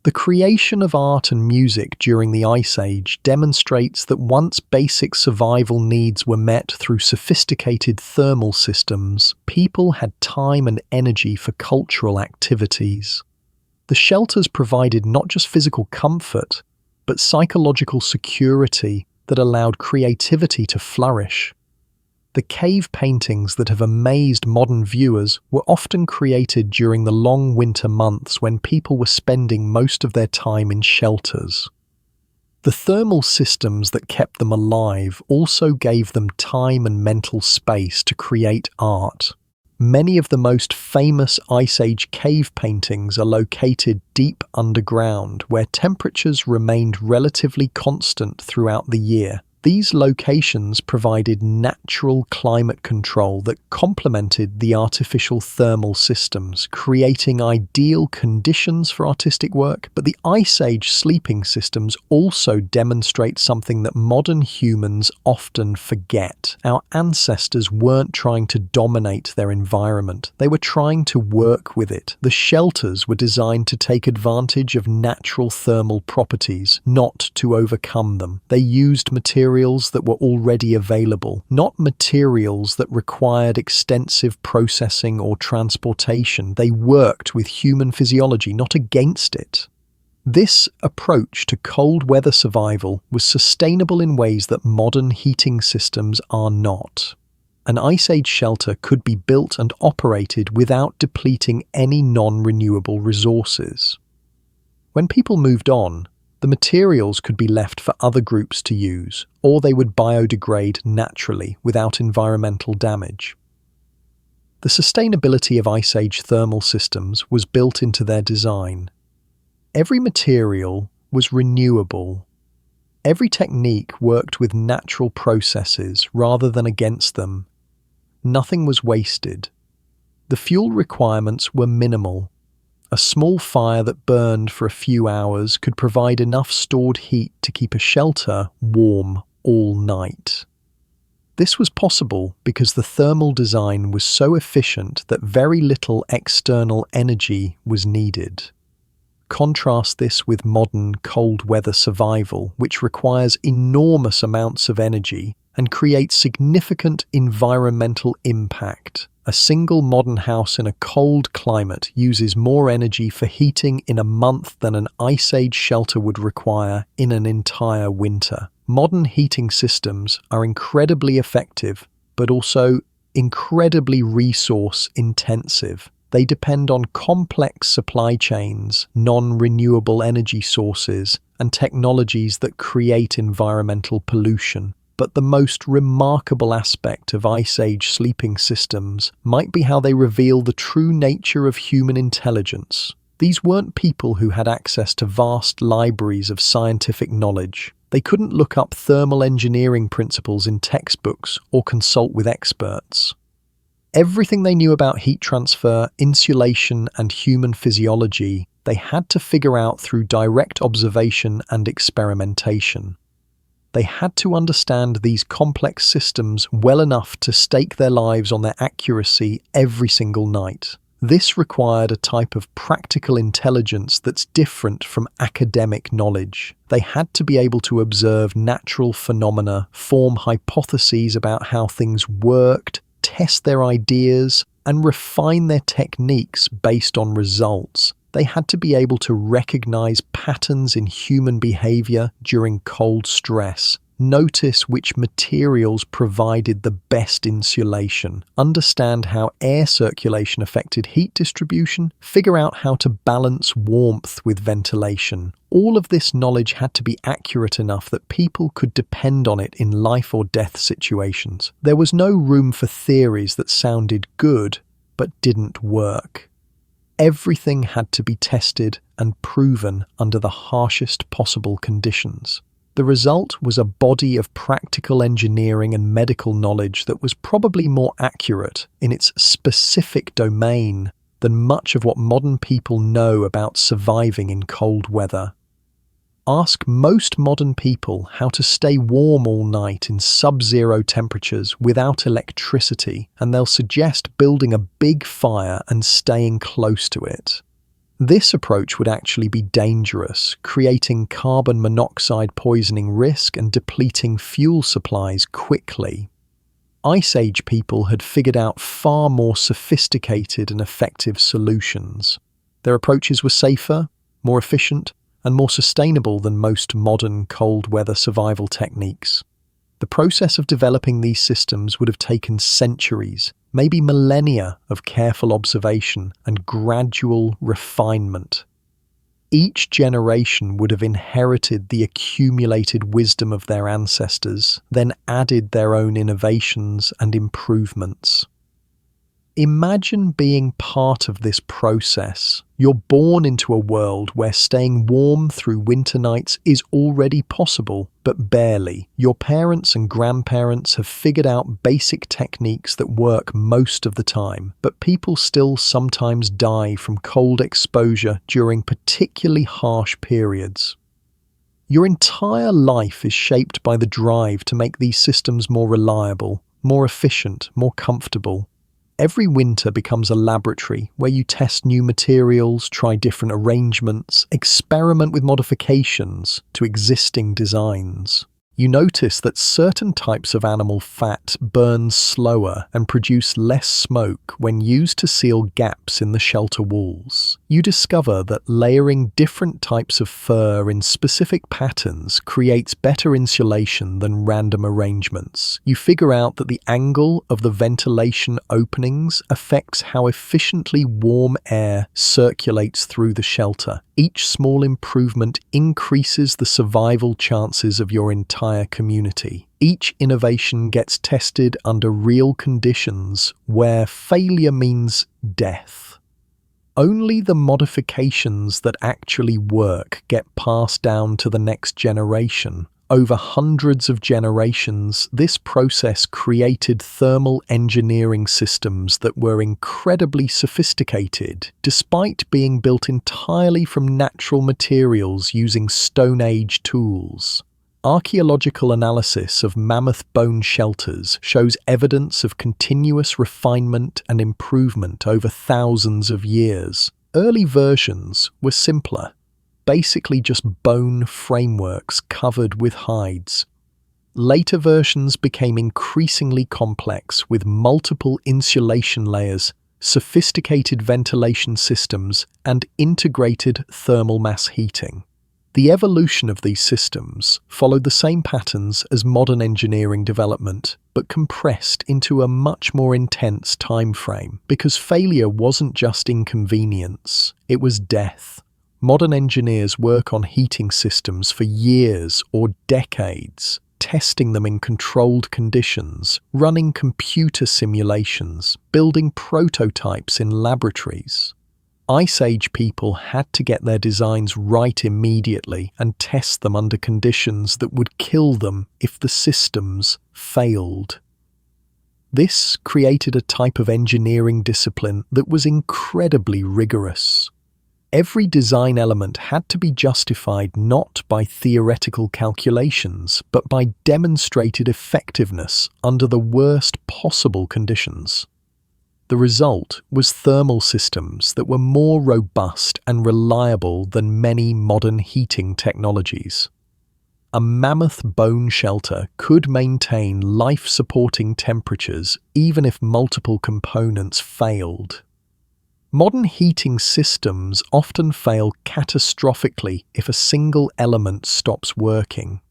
The creation of art and music during the Ice Age demonstrates that once basic survival needs were met through sophisticated thermal systems, people had time and energy for cultural activities. The shelters provided not just physical comfort, but psychological security that allowed creativity to flourish. The cave paintings that have amazed modern viewers were often created during the long winter months when people were spending most of their time in shelters. The thermal systems that kept them alive also gave them time and mental space to create art. Many of the most famous Ice Age cave paintings are located deep underground, where temperatures remained relatively constant throughout the year. These locations provided natural climate control that complemented the artificial thermal systems, creating ideal conditions for artistic work. But the Ice Age sleeping systems also demonstrate something that modern humans often forget. Our ancestors weren't trying to dominate their environment, they were trying to work with it. The shelters were designed to take advantage of natural thermal properties, not to overcome them. They used materials that were already available, not materials that required extensive processing or transportation. They worked with human physiology, not against it. This approach to cold weather survival was sustainable in ways that modern heating systems are not. An Ice Age shelter could be built and operated without depleting any non-renewable resources. When people moved on, the materials could be left for other groups to use, or they would biodegrade naturally without environmental damage. The sustainability of Ice Age thermal systems was built into their design. Every material was renewable. Every technique worked with natural processes rather than against them. Nothing was wasted. The fuel requirements were minimal. A small fire that burned for a few hours could provide enough stored heat to keep a shelter warm all night. This was possible because the thermal design was so efficient that very little external energy was needed. Contrast this with modern cold weather survival, which requires enormous amounts of energy and creates significant environmental impact. A single modern house in a cold climate uses more energy for heating in a month than an Ice Age shelter would require in an entire winter. Modern heating systems are incredibly effective, but also incredibly resource intensive. They depend on complex supply chains, non-renewable energy sources, and technologies that create environmental pollution. But the most remarkable aspect of Ice Age sleeping systems might be how they reveal the true nature of human intelligence. These weren't people who had access to vast libraries of scientific knowledge. They couldn't look up thermal engineering principles in textbooks or consult with experts. Everything they knew about heat transfer, insulation, and human physiology they had to figure out through direct observation and experimentation. They had to understand these complex systems well enough to stake their lives on their accuracy every single night. This required a type of practical intelligence that's different from academic knowledge. They had to be able to observe natural phenomena, form hypotheses about how things worked, test their ideas, and refine their techniques based on results. They had to be able to recognize patterns in human behavior during cold stress, notice which materials provided the best insulation, understand how air circulation affected heat distribution, figure out how to balance warmth with ventilation. All of this knowledge had to be accurate enough that people could depend on it in life or death situations. There was no room for theories that sounded good but didn't work. Everything had to be tested and proven under the harshest possible conditions. The result was a body of practical engineering and medical knowledge that was probably more accurate in its specific domain than much of what modern people know about surviving in cold weather. Ask most modern people how to stay warm all night in sub-zero temperatures without electricity, and they'll suggest building a big fire and staying close to it. This approach would actually be dangerous, creating carbon monoxide poisoning risk and depleting fuel supplies quickly. Ice Age people had figured out far more sophisticated and effective solutions. Their approaches were safer, more efficient, and more sustainable than most modern cold weather survival techniques. The process of developing these systems would have taken centuries, maybe millennia of careful observation and gradual refinement. Each generation would have inherited the accumulated wisdom of their ancestors, then added their own innovations and improvements. Imagine being part of this process. You're born into a world where staying warm through winter nights is already possible, but barely. Your parents and grandparents have figured out basic techniques that work most of the time, but people still sometimes die from cold exposure during particularly harsh periods. Your entire life is shaped by the drive to make these systems more reliable, more efficient, more comfortable. Every winter becomes a laboratory where you test new materials, try different arrangements, experiment with modifications to existing designs. You notice that certain types of animal fat burn slower and produce less smoke when used to seal gaps in the shelter walls. You discover that layering different types of fur in specific patterns creates better insulation than random arrangements. You figure out that the angle of the ventilation openings affects how efficiently warm air circulates through the shelter. Each small improvement increases the survival chances of your entire community. Each innovation gets tested under real conditions where failure means death. Only the modifications that actually work get passed down to the next generation. Over hundreds of generations, this process created thermal engineering systems that were incredibly sophisticated, despite being built entirely from natural materials using Stone Age tools. Archaeological analysis of mammoth bone shelters shows evidence of continuous refinement and improvement over thousands of years. Early versions were simpler, basically just bone frameworks covered with hides. Later versions became increasingly complex with multiple insulation layers, sophisticated ventilation systems, and integrated thermal mass heating. The evolution of these systems followed the same patterns as modern engineering development, but compressed into a much more intense time frame, because failure wasn't just inconvenience, it was death. Modern engineers work on heating systems for years or decades, testing them in controlled conditions, running computer simulations, building prototypes in laboratories. Ice Age people had to get their designs right immediately and test them under conditions that would kill them if the systems failed. This created a type of engineering discipline that was incredibly rigorous. Every design element had to be justified not by theoretical calculations, but by demonstrated effectiveness under the worst possible conditions. The result was thermal systems that were more robust and reliable than many modern heating technologies. A mammoth bone shelter could maintain life-supporting temperatures even if multiple components failed. Modern heating systems often fail catastrophically if a single element stops working.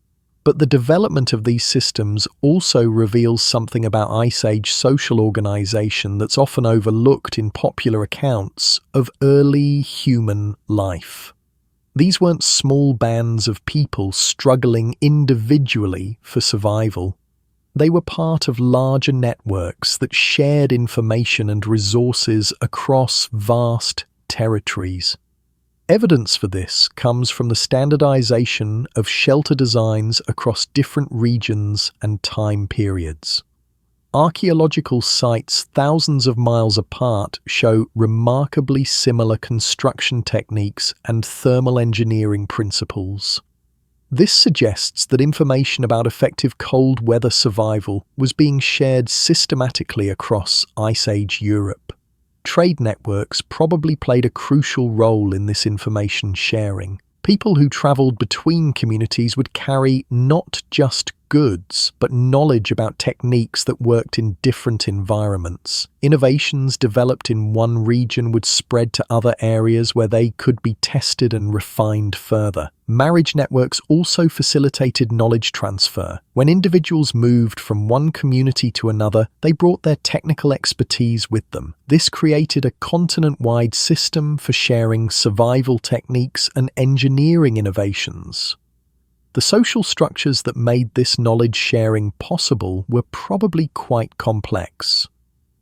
But the development of these systems also reveals something about Ice Age social organization that's often overlooked in popular accounts of early human life. These weren't small bands of people struggling individually for survival. They were part of larger networks that shared information and resources across vast territories. Evidence for this comes from the standardization of shelter designs across different regions and time periods. Archaeological sites thousands of miles apart show remarkably similar construction techniques and thermal engineering principles. This suggests that information about effective cold weather survival was being shared systematically across Ice Age Europe. Trade networks probably played a crucial role in this information sharing. People who traveled between communities would carry not just goods, but knowledge about techniques that worked in different environments. Innovations developed in one region would spread to other areas where they could be tested and refined further. Marriage networks also facilitated knowledge transfer. When individuals moved from one community to another, they brought their technical expertise with them. This created a continent-wide system for sharing survival techniques and engineering innovations. The social structures that made this knowledge sharing possible were probably quite complex.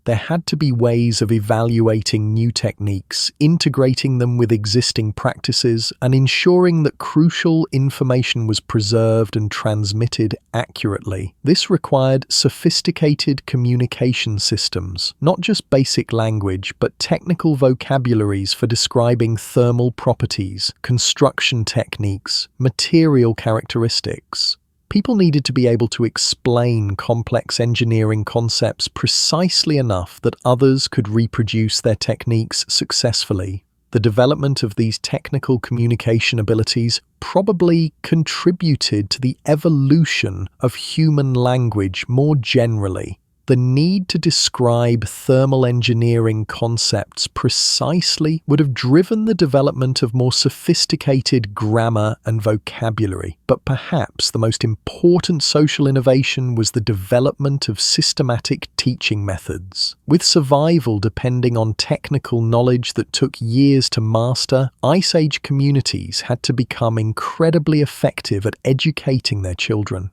There had to be ways of evaluating new techniques, integrating them with existing practices, and ensuring that crucial information was preserved and transmitted accurately. This required sophisticated communication systems, not just basic language, but technical vocabularies for describing thermal properties, construction techniques, material characteristics. People needed to be able to explain complex engineering concepts precisely enough that others could reproduce their techniques successfully. The development of these technical communication abilities probably contributed to the evolution of human language more generally. The need to describe thermal engineering concepts precisely would have driven the development of more sophisticated grammar and vocabulary. But perhaps the most important social innovation was the development of systematic teaching methods. With survival depending on technical knowledge that took years to master, Ice Age communities had to become incredibly effective at educating their children.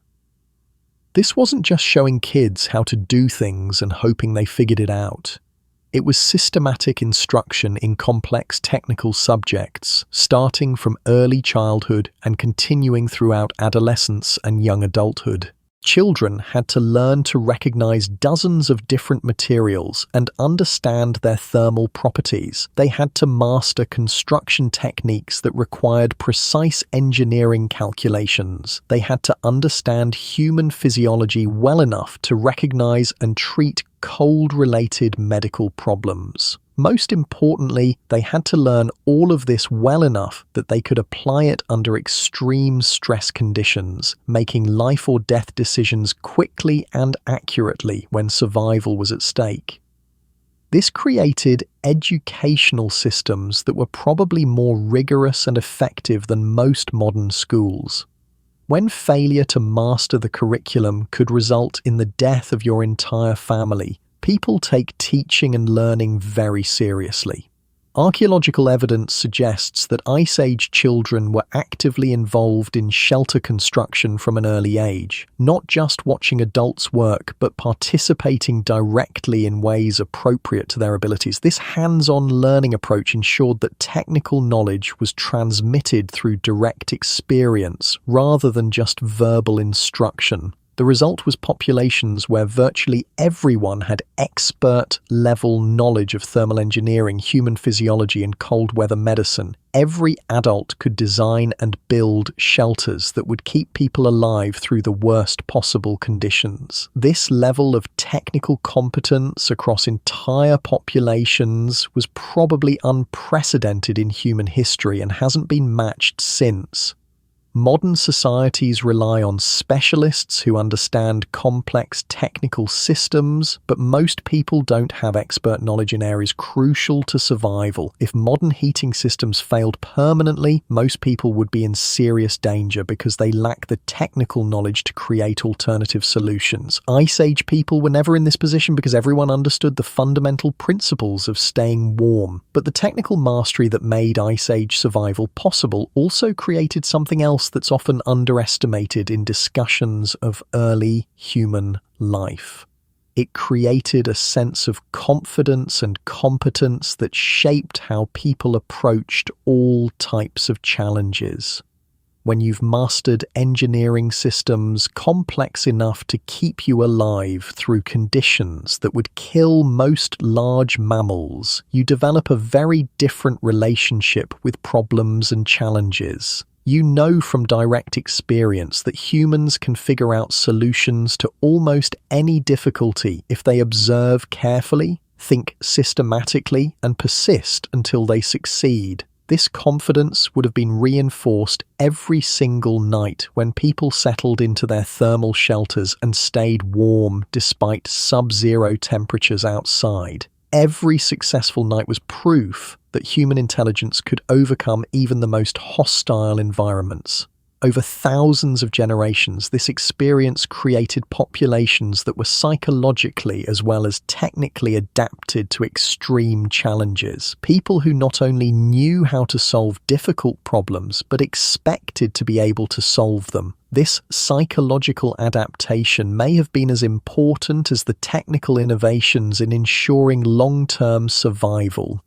This wasn't just showing kids how to do things and hoping they figured it out. It was systematic instruction in complex technical subjects, starting from early childhood and continuing throughout adolescence and young adulthood. Children had to learn to recognize dozens of different materials and understand their thermal properties. They had to master construction techniques that required precise engineering calculations. They had to understand human physiology well enough to recognize and treat cold-related medical problems. Most importantly, they had to learn all of this well enough that they could apply it under extreme stress conditions, making life or death decisions quickly and accurately when survival was at stake. This created educational systems that were probably more rigorous and effective than most modern schools. When failure to master the curriculum could result in the death of your entire family, people take teaching and learning very seriously. Archaeological evidence suggests that Ice Age children were actively involved in shelter construction from an early age, not just watching adults work, but participating directly in ways appropriate to their abilities. This hands-on learning approach ensured that technical knowledge was transmitted through direct experience rather than just verbal instruction. The The result was populations where virtually everyone had expert-level knowledge of thermal engineering, human physiology, and cold weather medicine. Every adult could design and build shelters that would keep people alive through the worst possible conditions. This level of technical competence across entire populations was probably unprecedented in human history and hasn't been matched since. Modern societies rely on specialists who understand complex technical systems, but most people don't have expert knowledge in areas crucial to survival. If modern heating systems failed permanently, most people would be in serious danger because they lack the technical knowledge to create alternative solutions. Ice Age people were never in this position because everyone understood the fundamental principles of staying warm. But the technical mastery that made Ice Age survival possible also created something else that's often underestimated in discussions of early human life. It created a sense of confidence and competence that shaped how people approached all types of challenges. When you've mastered engineering systems complex enough to keep you alive through conditions that would kill most large mammals, you develop a very different relationship with problems and challenges. You know from direct experience that humans can figure out solutions to almost any difficulty if they observe carefully, think systematically, and persist until they succeed. This confidence would have been reinforced every single night when people settled into their thermal shelters and stayed warm despite sub-zero temperatures outside. Every successful night was proof that human intelligence could overcome even the most hostile environments. Over thousands of generations, this experience created populations that were psychologically as well as technically adapted to extreme challenges. People who not only knew how to solve difficult problems, but expected to be able to solve them. This psychological adaptation may have been as important as the technical innovations in ensuring long-term survival.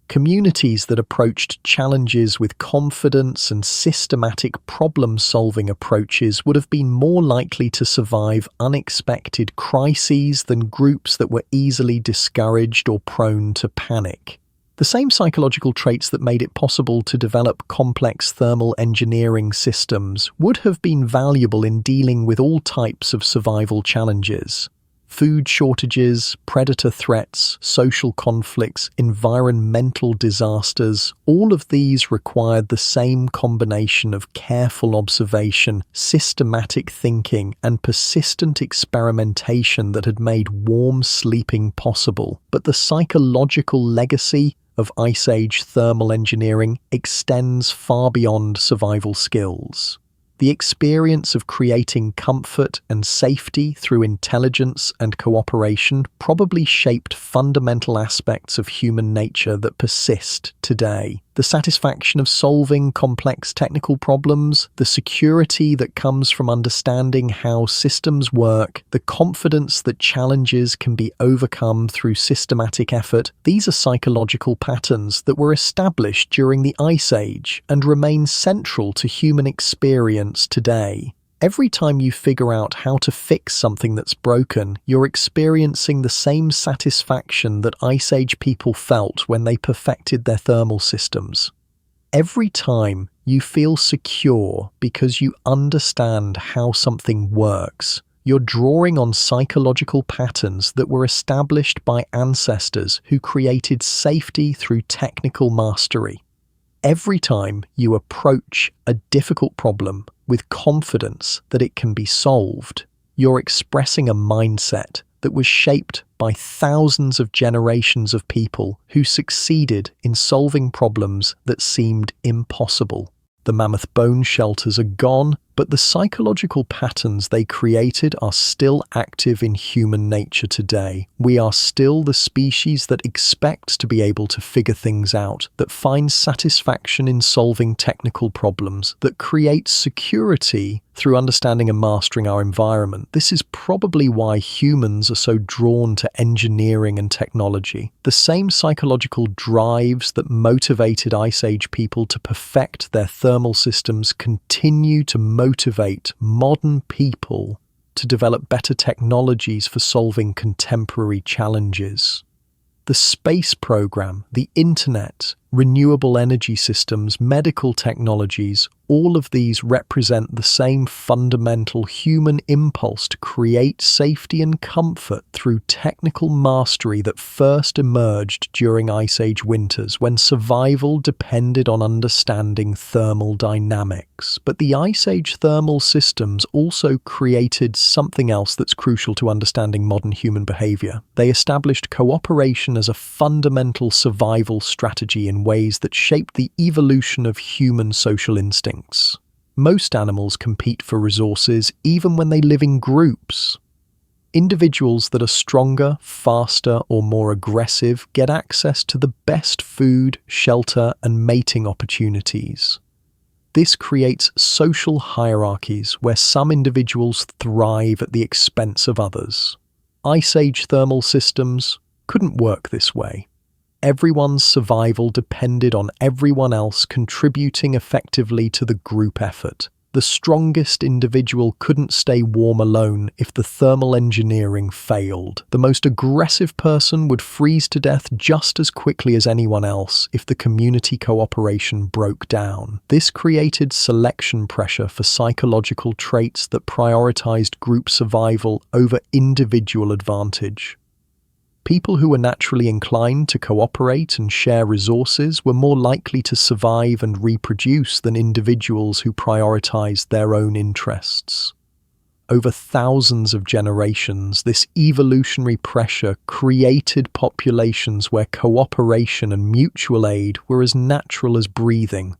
Communities that approached challenges with confidence and systematic problem-solving approaches would have been more likely to survive unexpected crises than groups that were easily discouraged or prone to panic. The same psychological traits that made it possible to develop complex thermal engineering systems would have been valuable in dealing with all types of survival challenges. Food shortages, predator threats, social conflicts, environmental disasters, all of these required the same combination of careful observation, systematic thinking, and persistent experimentation that had made warm sleeping possible. But the psychological legacy of Ice Age thermal engineering extends far beyond survival skills. The experience of creating comfort and safety through intelligence and cooperation probably shaped fundamental aspects of human nature that persist today. The satisfaction of solving complex technical problems, the security that comes from understanding how systems work, the confidence that challenges can be overcome through systematic effort, these are psychological patterns that were established during the Ice Age and remain central to human experience today. Every time you figure out how to fix something that's broken, you're experiencing the same satisfaction that Ice Age people felt when they perfected their thermal systems. Every time you feel secure because you understand how something works, you're drawing on psychological patterns that were established by ancestors who created safety through technical mastery. Every time you approach a difficult problem with confidence that it can be solved, you're expressing a mindset that was shaped by thousands of generations of people who succeeded in solving problems that seemed impossible. The mammoth bone shelters are gone, but the psychological patterns they created are still active in human nature today. We are still the species that expects to be able to figure things out, that finds satisfaction in solving technical problems, that creates security through understanding and mastering our environment. This is probably why humans are so drawn to engineering and technology. The same psychological drives that motivated Ice Age people to perfect their thermal systems continue to motivate modern people to develop better technologies for solving contemporary challenges. The space program, the internet, renewable energy systems, medical technologies, all of these represent the same fundamental human impulse to create safety and comfort through technical mastery that first emerged during Ice Age winters when survival depended on understanding thermal dynamics. But the Ice Age thermal systems also created something else that's crucial to understanding modern human behavior. They established cooperation as a fundamental survival strategy in ways that shaped the evolution of human social instincts. Most animals compete for resources even when they live in groups. Individuals that are stronger, faster, or more aggressive get access to the best food, shelter, and mating opportunities. This creates social hierarchies where some individuals thrive at the expense of others. Ice Age thermal systems couldn't work this way. Everyone's survival depended on everyone else contributing effectively to the group effort. The strongest individual couldn't stay warm alone if the thermal engineering failed. The most aggressive person would freeze to death just as quickly as anyone else if the community cooperation broke down. This created selection pressure for psychological traits that prioritized group survival over individual advantage. People who were naturally inclined to cooperate and share resources were more likely to survive and reproduce than individuals who prioritized their own interests. Over thousands of generations, this evolutionary pressure created populations where cooperation and mutual aid were as natural as breathing.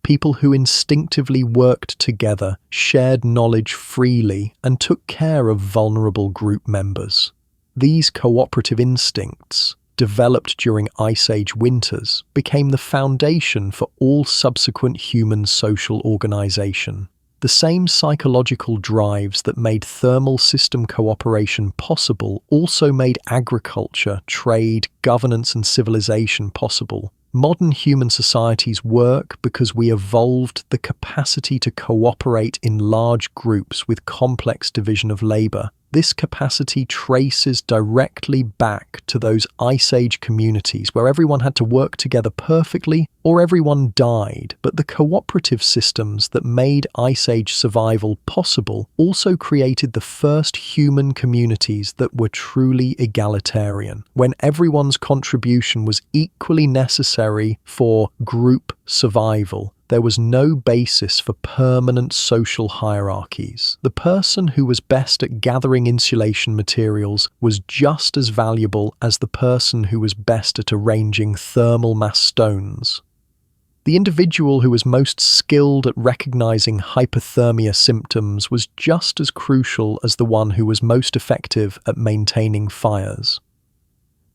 People who instinctively worked together, shared knowledge freely, and took care of vulnerable group members. These cooperative instincts, developed during Ice Age winters, became the foundation for all subsequent human social organization. The same psychological drives that made thermal system cooperation possible also made agriculture, trade, governance, and civilization possible. Modern human societies work because we evolved the capacity to cooperate in large groups with complex division of labor. This capacity traces directly back to those Ice Age communities where everyone had to work together perfectly or everyone died. But the cooperative systems that made Ice Age survival possible also created the first human communities that were truly egalitarian, when everyone's contribution was equally necessary for group survival. There was no basis for permanent social hierarchies. The person who was best at gathering insulation materials was just as valuable as the person who was best at arranging thermal mass stones. The individual who was most skilled at recognizing hypothermia symptoms was just as crucial as the one who was most effective at maintaining fires.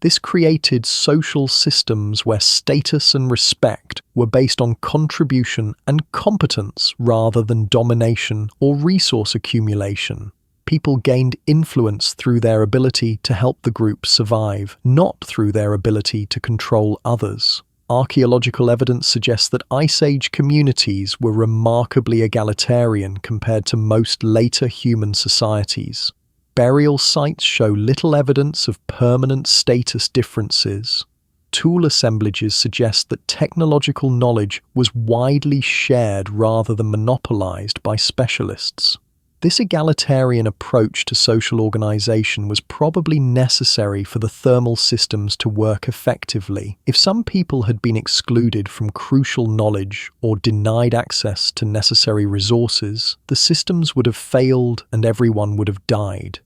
This created social systems where status and respect were based on contribution and competence rather than domination or resource accumulation. People gained influence through their ability to help the group survive, not through their ability to control others. Archaeological evidence suggests that Ice Age communities were remarkably egalitarian compared to most later human societies. Burial sites show little evidence of permanent status differences. Tool assemblages suggest that technological knowledge was widely shared rather than monopolized by specialists. This egalitarian approach to social organization was probably necessary for the thermal systems to work effectively. If some people had been excluded from crucial knowledge or denied access to necessary resources, the systems would have failed and everyone would have died.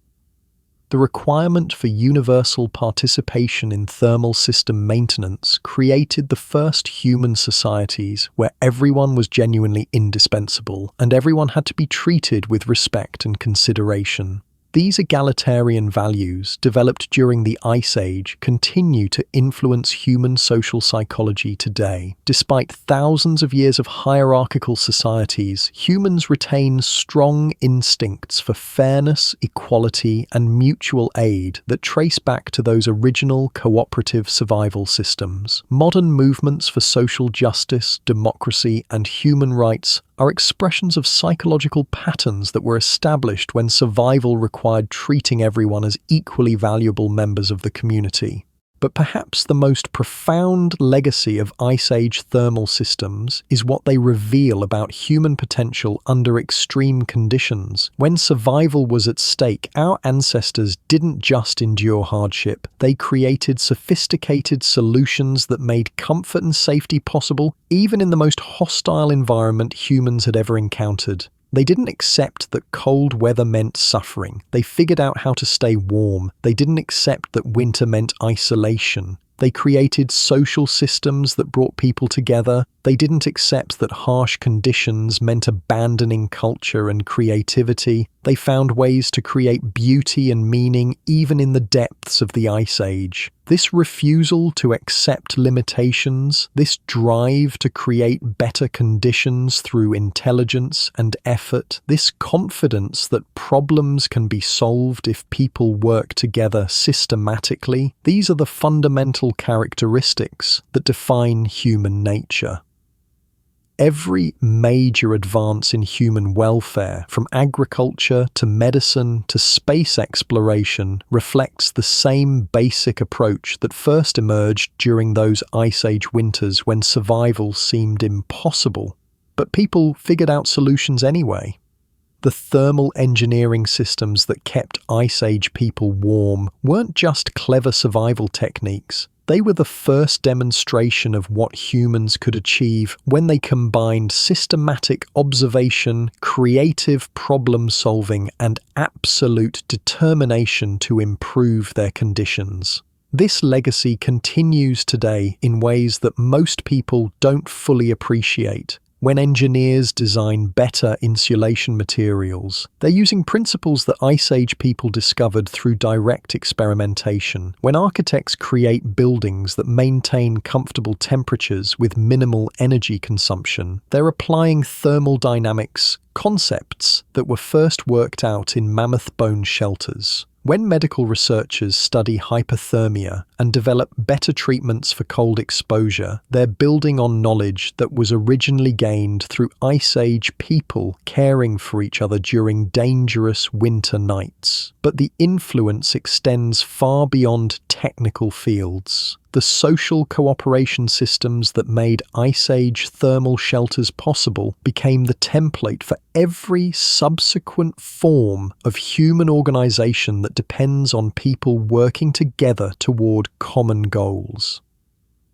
The requirement for universal participation in thermal system maintenance created the first human societies where everyone was genuinely indispensable and everyone had to be treated with respect and consideration. These egalitarian values, developed during the Ice Age, continue to influence human social psychology today. Despite thousands of years of hierarchical societies, humans retain strong instincts for fairness, equality, and mutual aid that trace back to those original cooperative survival systems. Modern movements for social justice, democracy, and human rights are expressions of psychological patterns that were established when survival required treating everyone as equally valuable members of the community. But perhaps the most profound legacy of Ice Age thermal systems is what they reveal about human potential under extreme conditions. When survival was at stake, our ancestors didn't just endure hardship. They created sophisticated solutions that made comfort and safety possible, even in the most hostile environment humans had ever encountered. They didn't accept that cold weather meant suffering. They figured out how to stay warm. They didn't accept that winter meant isolation. They created social systems that brought people together. They didn't accept that harsh conditions meant abandoning culture and creativity. They found ways to create beauty and meaning even in the depths of the Ice Age. This refusal to accept limitations, this drive to create better conditions through intelligence and effort, this confidence that problems can be solved if people work together systematically, these are the fundamental characteristics that define human nature. Every major advance in human welfare, from agriculture to medicine to space exploration, reflects the same basic approach that first emerged during those Ice Age winters when survival seemed impossible. But people figured out solutions anyway. The thermal engineering systems that kept Ice Age people warm weren't just clever survival techniques. They were the first demonstration of what humans could achieve when they combined systematic observation, creative problem-solving, and absolute determination to improve their conditions. This legacy continues today in ways that most people don't fully appreciate. When engineers design better insulation materials, they're using principles that Ice Age people discovered through direct experimentation. When architects create buildings that maintain comfortable temperatures with minimal energy consumption, they're applying thermodynamics concepts that were first worked out in mammoth bone shelters. When medical researchers study hypothermia and develop better treatments for cold exposure, they're building on knowledge that was originally gained through Ice Age people caring for each other during dangerous winter nights. But the influence extends far beyond technical fields. The social cooperation systems that made Ice Age thermal shelters possible became the template for every subsequent form of human organization that depends on people working together toward common goals.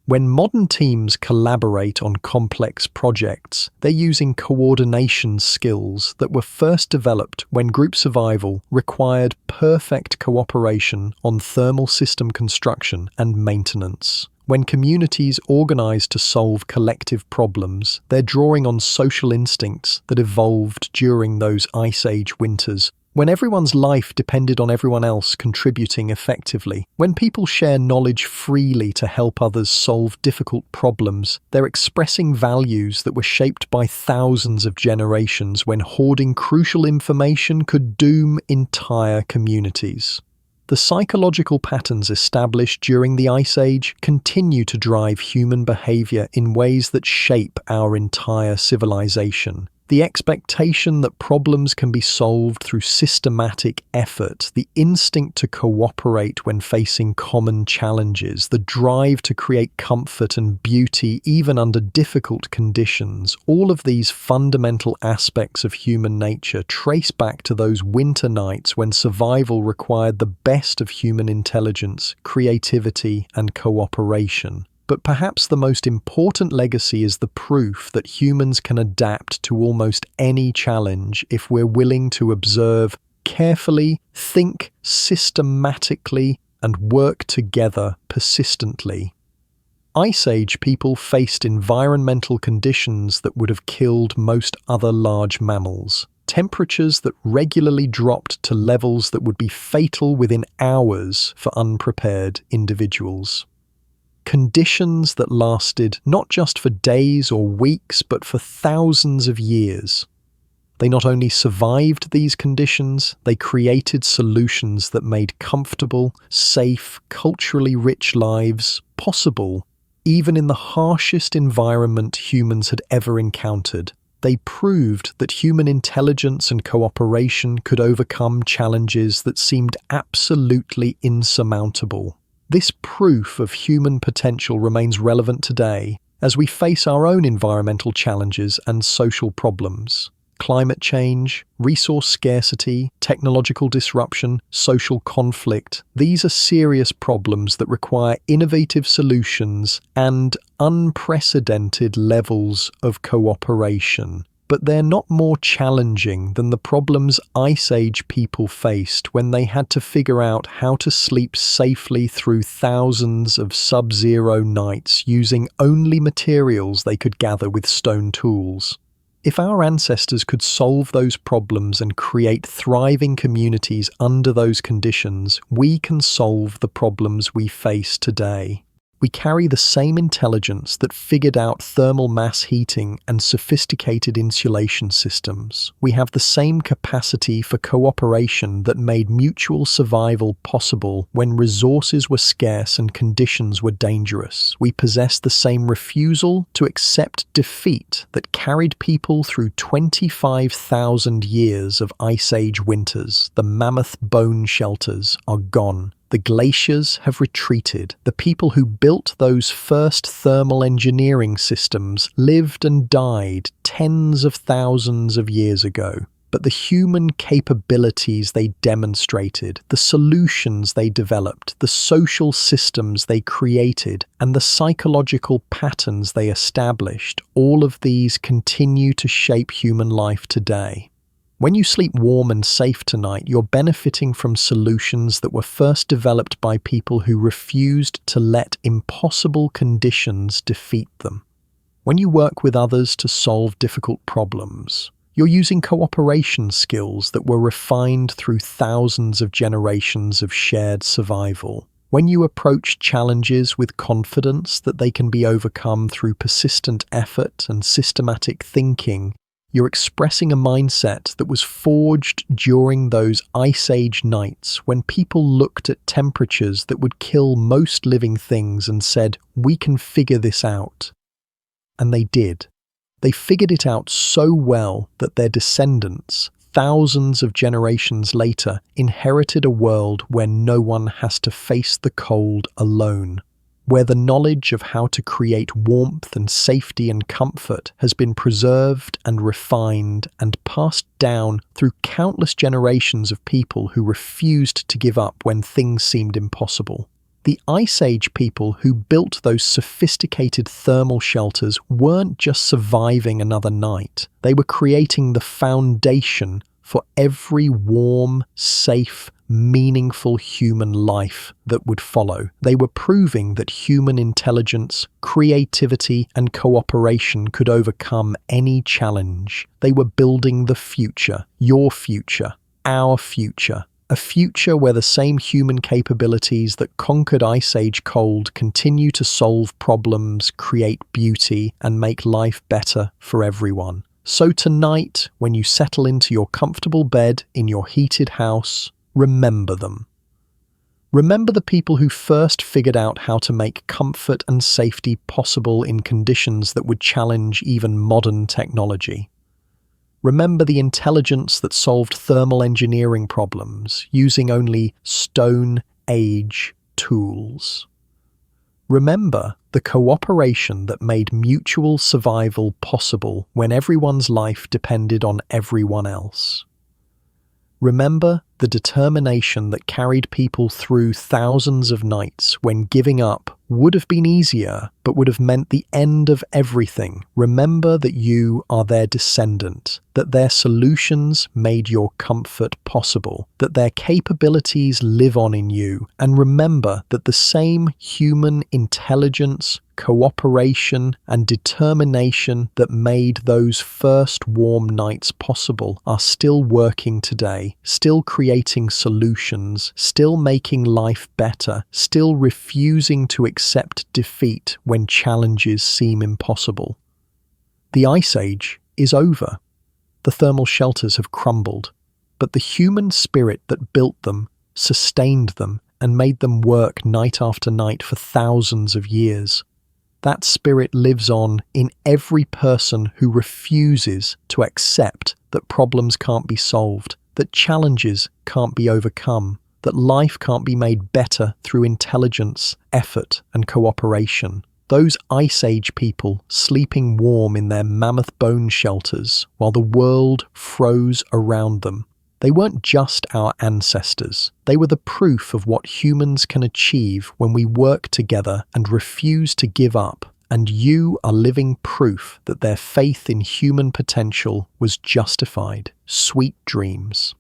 When modern teams collaborate on complex projects, they're using coordination skills that were first developed when group survival required perfect cooperation on thermal system construction and maintenance. When communities organize to solve collective problems, they're drawing on social instincts that evolved during those Ice Age winters, when everyone's life depended on everyone else contributing effectively. When people share knowledge freely to help others solve difficult problems, they're expressing values that were shaped by thousands of generations when hoarding crucial information could doom entire communities. The psychological patterns established during the Ice Age continue to drive human behavior in ways that shape our entire civilization. The expectation that problems can be solved through systematic effort, the instinct to cooperate when facing common challenges, the drive to create comfort and beauty even under difficult conditions, all of these fundamental aspects of human nature trace back to those winter nights when survival required the best of human intelligence, creativity, and cooperation. But perhaps the most important legacy is the proof that humans can adapt to almost any challenge if we're willing to observe carefully, think systematically, and work together persistently. Ice Age people faced environmental conditions that would have killed most other large mammals. Temperatures that regularly dropped to levels that would be fatal within hours for unprepared individuals. Conditions that lasted not just for days or weeks, but for thousands of years. They not only survived these conditions, they created solutions that made comfortable, safe, culturally rich lives possible, even in the harshest environment humans had ever encountered. They proved that human intelligence and cooperation could overcome challenges that seemed absolutely insurmountable. This proof of human potential remains relevant today as we face our own environmental challenges and social problems. Climate change, resource scarcity, technological disruption, social conflict. These are serious problems that require innovative solutions and unprecedented levels of cooperation. But they're not more challenging than the problems Ice Age people faced when they had to figure out how to sleep safely through thousands of sub-zero nights using only materials they could gather with stone tools. If our ancestors could solve those problems and create thriving communities under those conditions, we can solve the problems we face today. We carry the same intelligence that figured out thermal mass heating and sophisticated insulation systems. We have the same capacity for cooperation that made mutual survival possible when resources were scarce and conditions were dangerous. We possess the same refusal to accept defeat that carried people through 25,000 years of Ice Age winters. The mammoth bone shelters are gone. The glaciers have retreated. The people who built those first thermal engineering systems lived and died tens of thousands of years ago. But the human capabilities they demonstrated, the solutions they developed, the social systems they created, and the psychological patterns they established, all of these continue to shape human life today. When you sleep warm and safe tonight, you're benefiting from solutions that were first developed by people who refused to let impossible conditions defeat them. When you work with others to solve difficult problems, you're using cooperation skills that were refined through thousands of generations of shared survival. When you approach challenges with confidence that they can be overcome through persistent effort and systematic thinking, you're expressing a mindset that was forged during those Ice Age nights when people looked at temperatures that would kill most living things and said, "We can figure this out." And they did. They figured it out so well that their descendants, thousands of generations later, inherited a world where no one has to face the cold alone, where the knowledge of how to create warmth and safety and comfort has been preserved and refined and passed down through countless generations of people who refused to give up when things seemed impossible. The Ice Age people who built those sophisticated thermal shelters weren't just surviving another night. They were creating the foundation for every warm, safe, meaningful human life that would follow. They were proving that human intelligence, creativity, and cooperation could overcome any challenge. They were building the future, your future, our future. A future where the same human capabilities that conquered Ice Age cold continue to solve problems, create beauty, and make life better for everyone. So tonight, when you settle into your comfortable bed in your heated house, remember them. Remember the people who first figured out how to make comfort and safety possible in conditions that would challenge even modern technology. Remember the intelligence that solved thermal engineering problems using only Stone Age tools. Remember the cooperation that made mutual survival possible when everyone's life depended on everyone else. Remember the determination that carried people through thousands of nights when giving up would have been easier, but would have meant the end of everything. Remember that you are their descendant, that their solutions made your comfort possible, that their capabilities live on in you, and remember that the same human intelligence, cooperation, and determination that made those first warm nights possible are still working today, still creating solutions, still making life better, still refusing to accept defeat when challenges seem impossible. The Ice Age is over. The thermal shelters have crumbled, but the human spirit that built them, sustained them, and made them work night after night for thousands of years, That spirit lives on in every person who refuses to accept that problems can't be solved, that challenges can't be overcome, that life can't be made better through intelligence, effort, and cooperation. Those Ice Age people sleeping warm in their mammoth bone shelters while the world froze around them. They weren't just our ancestors. They were the proof of what humans can achieve when we work together and refuse to give up. And you are living proof that their faith in human potential was justified. Sweet dreams.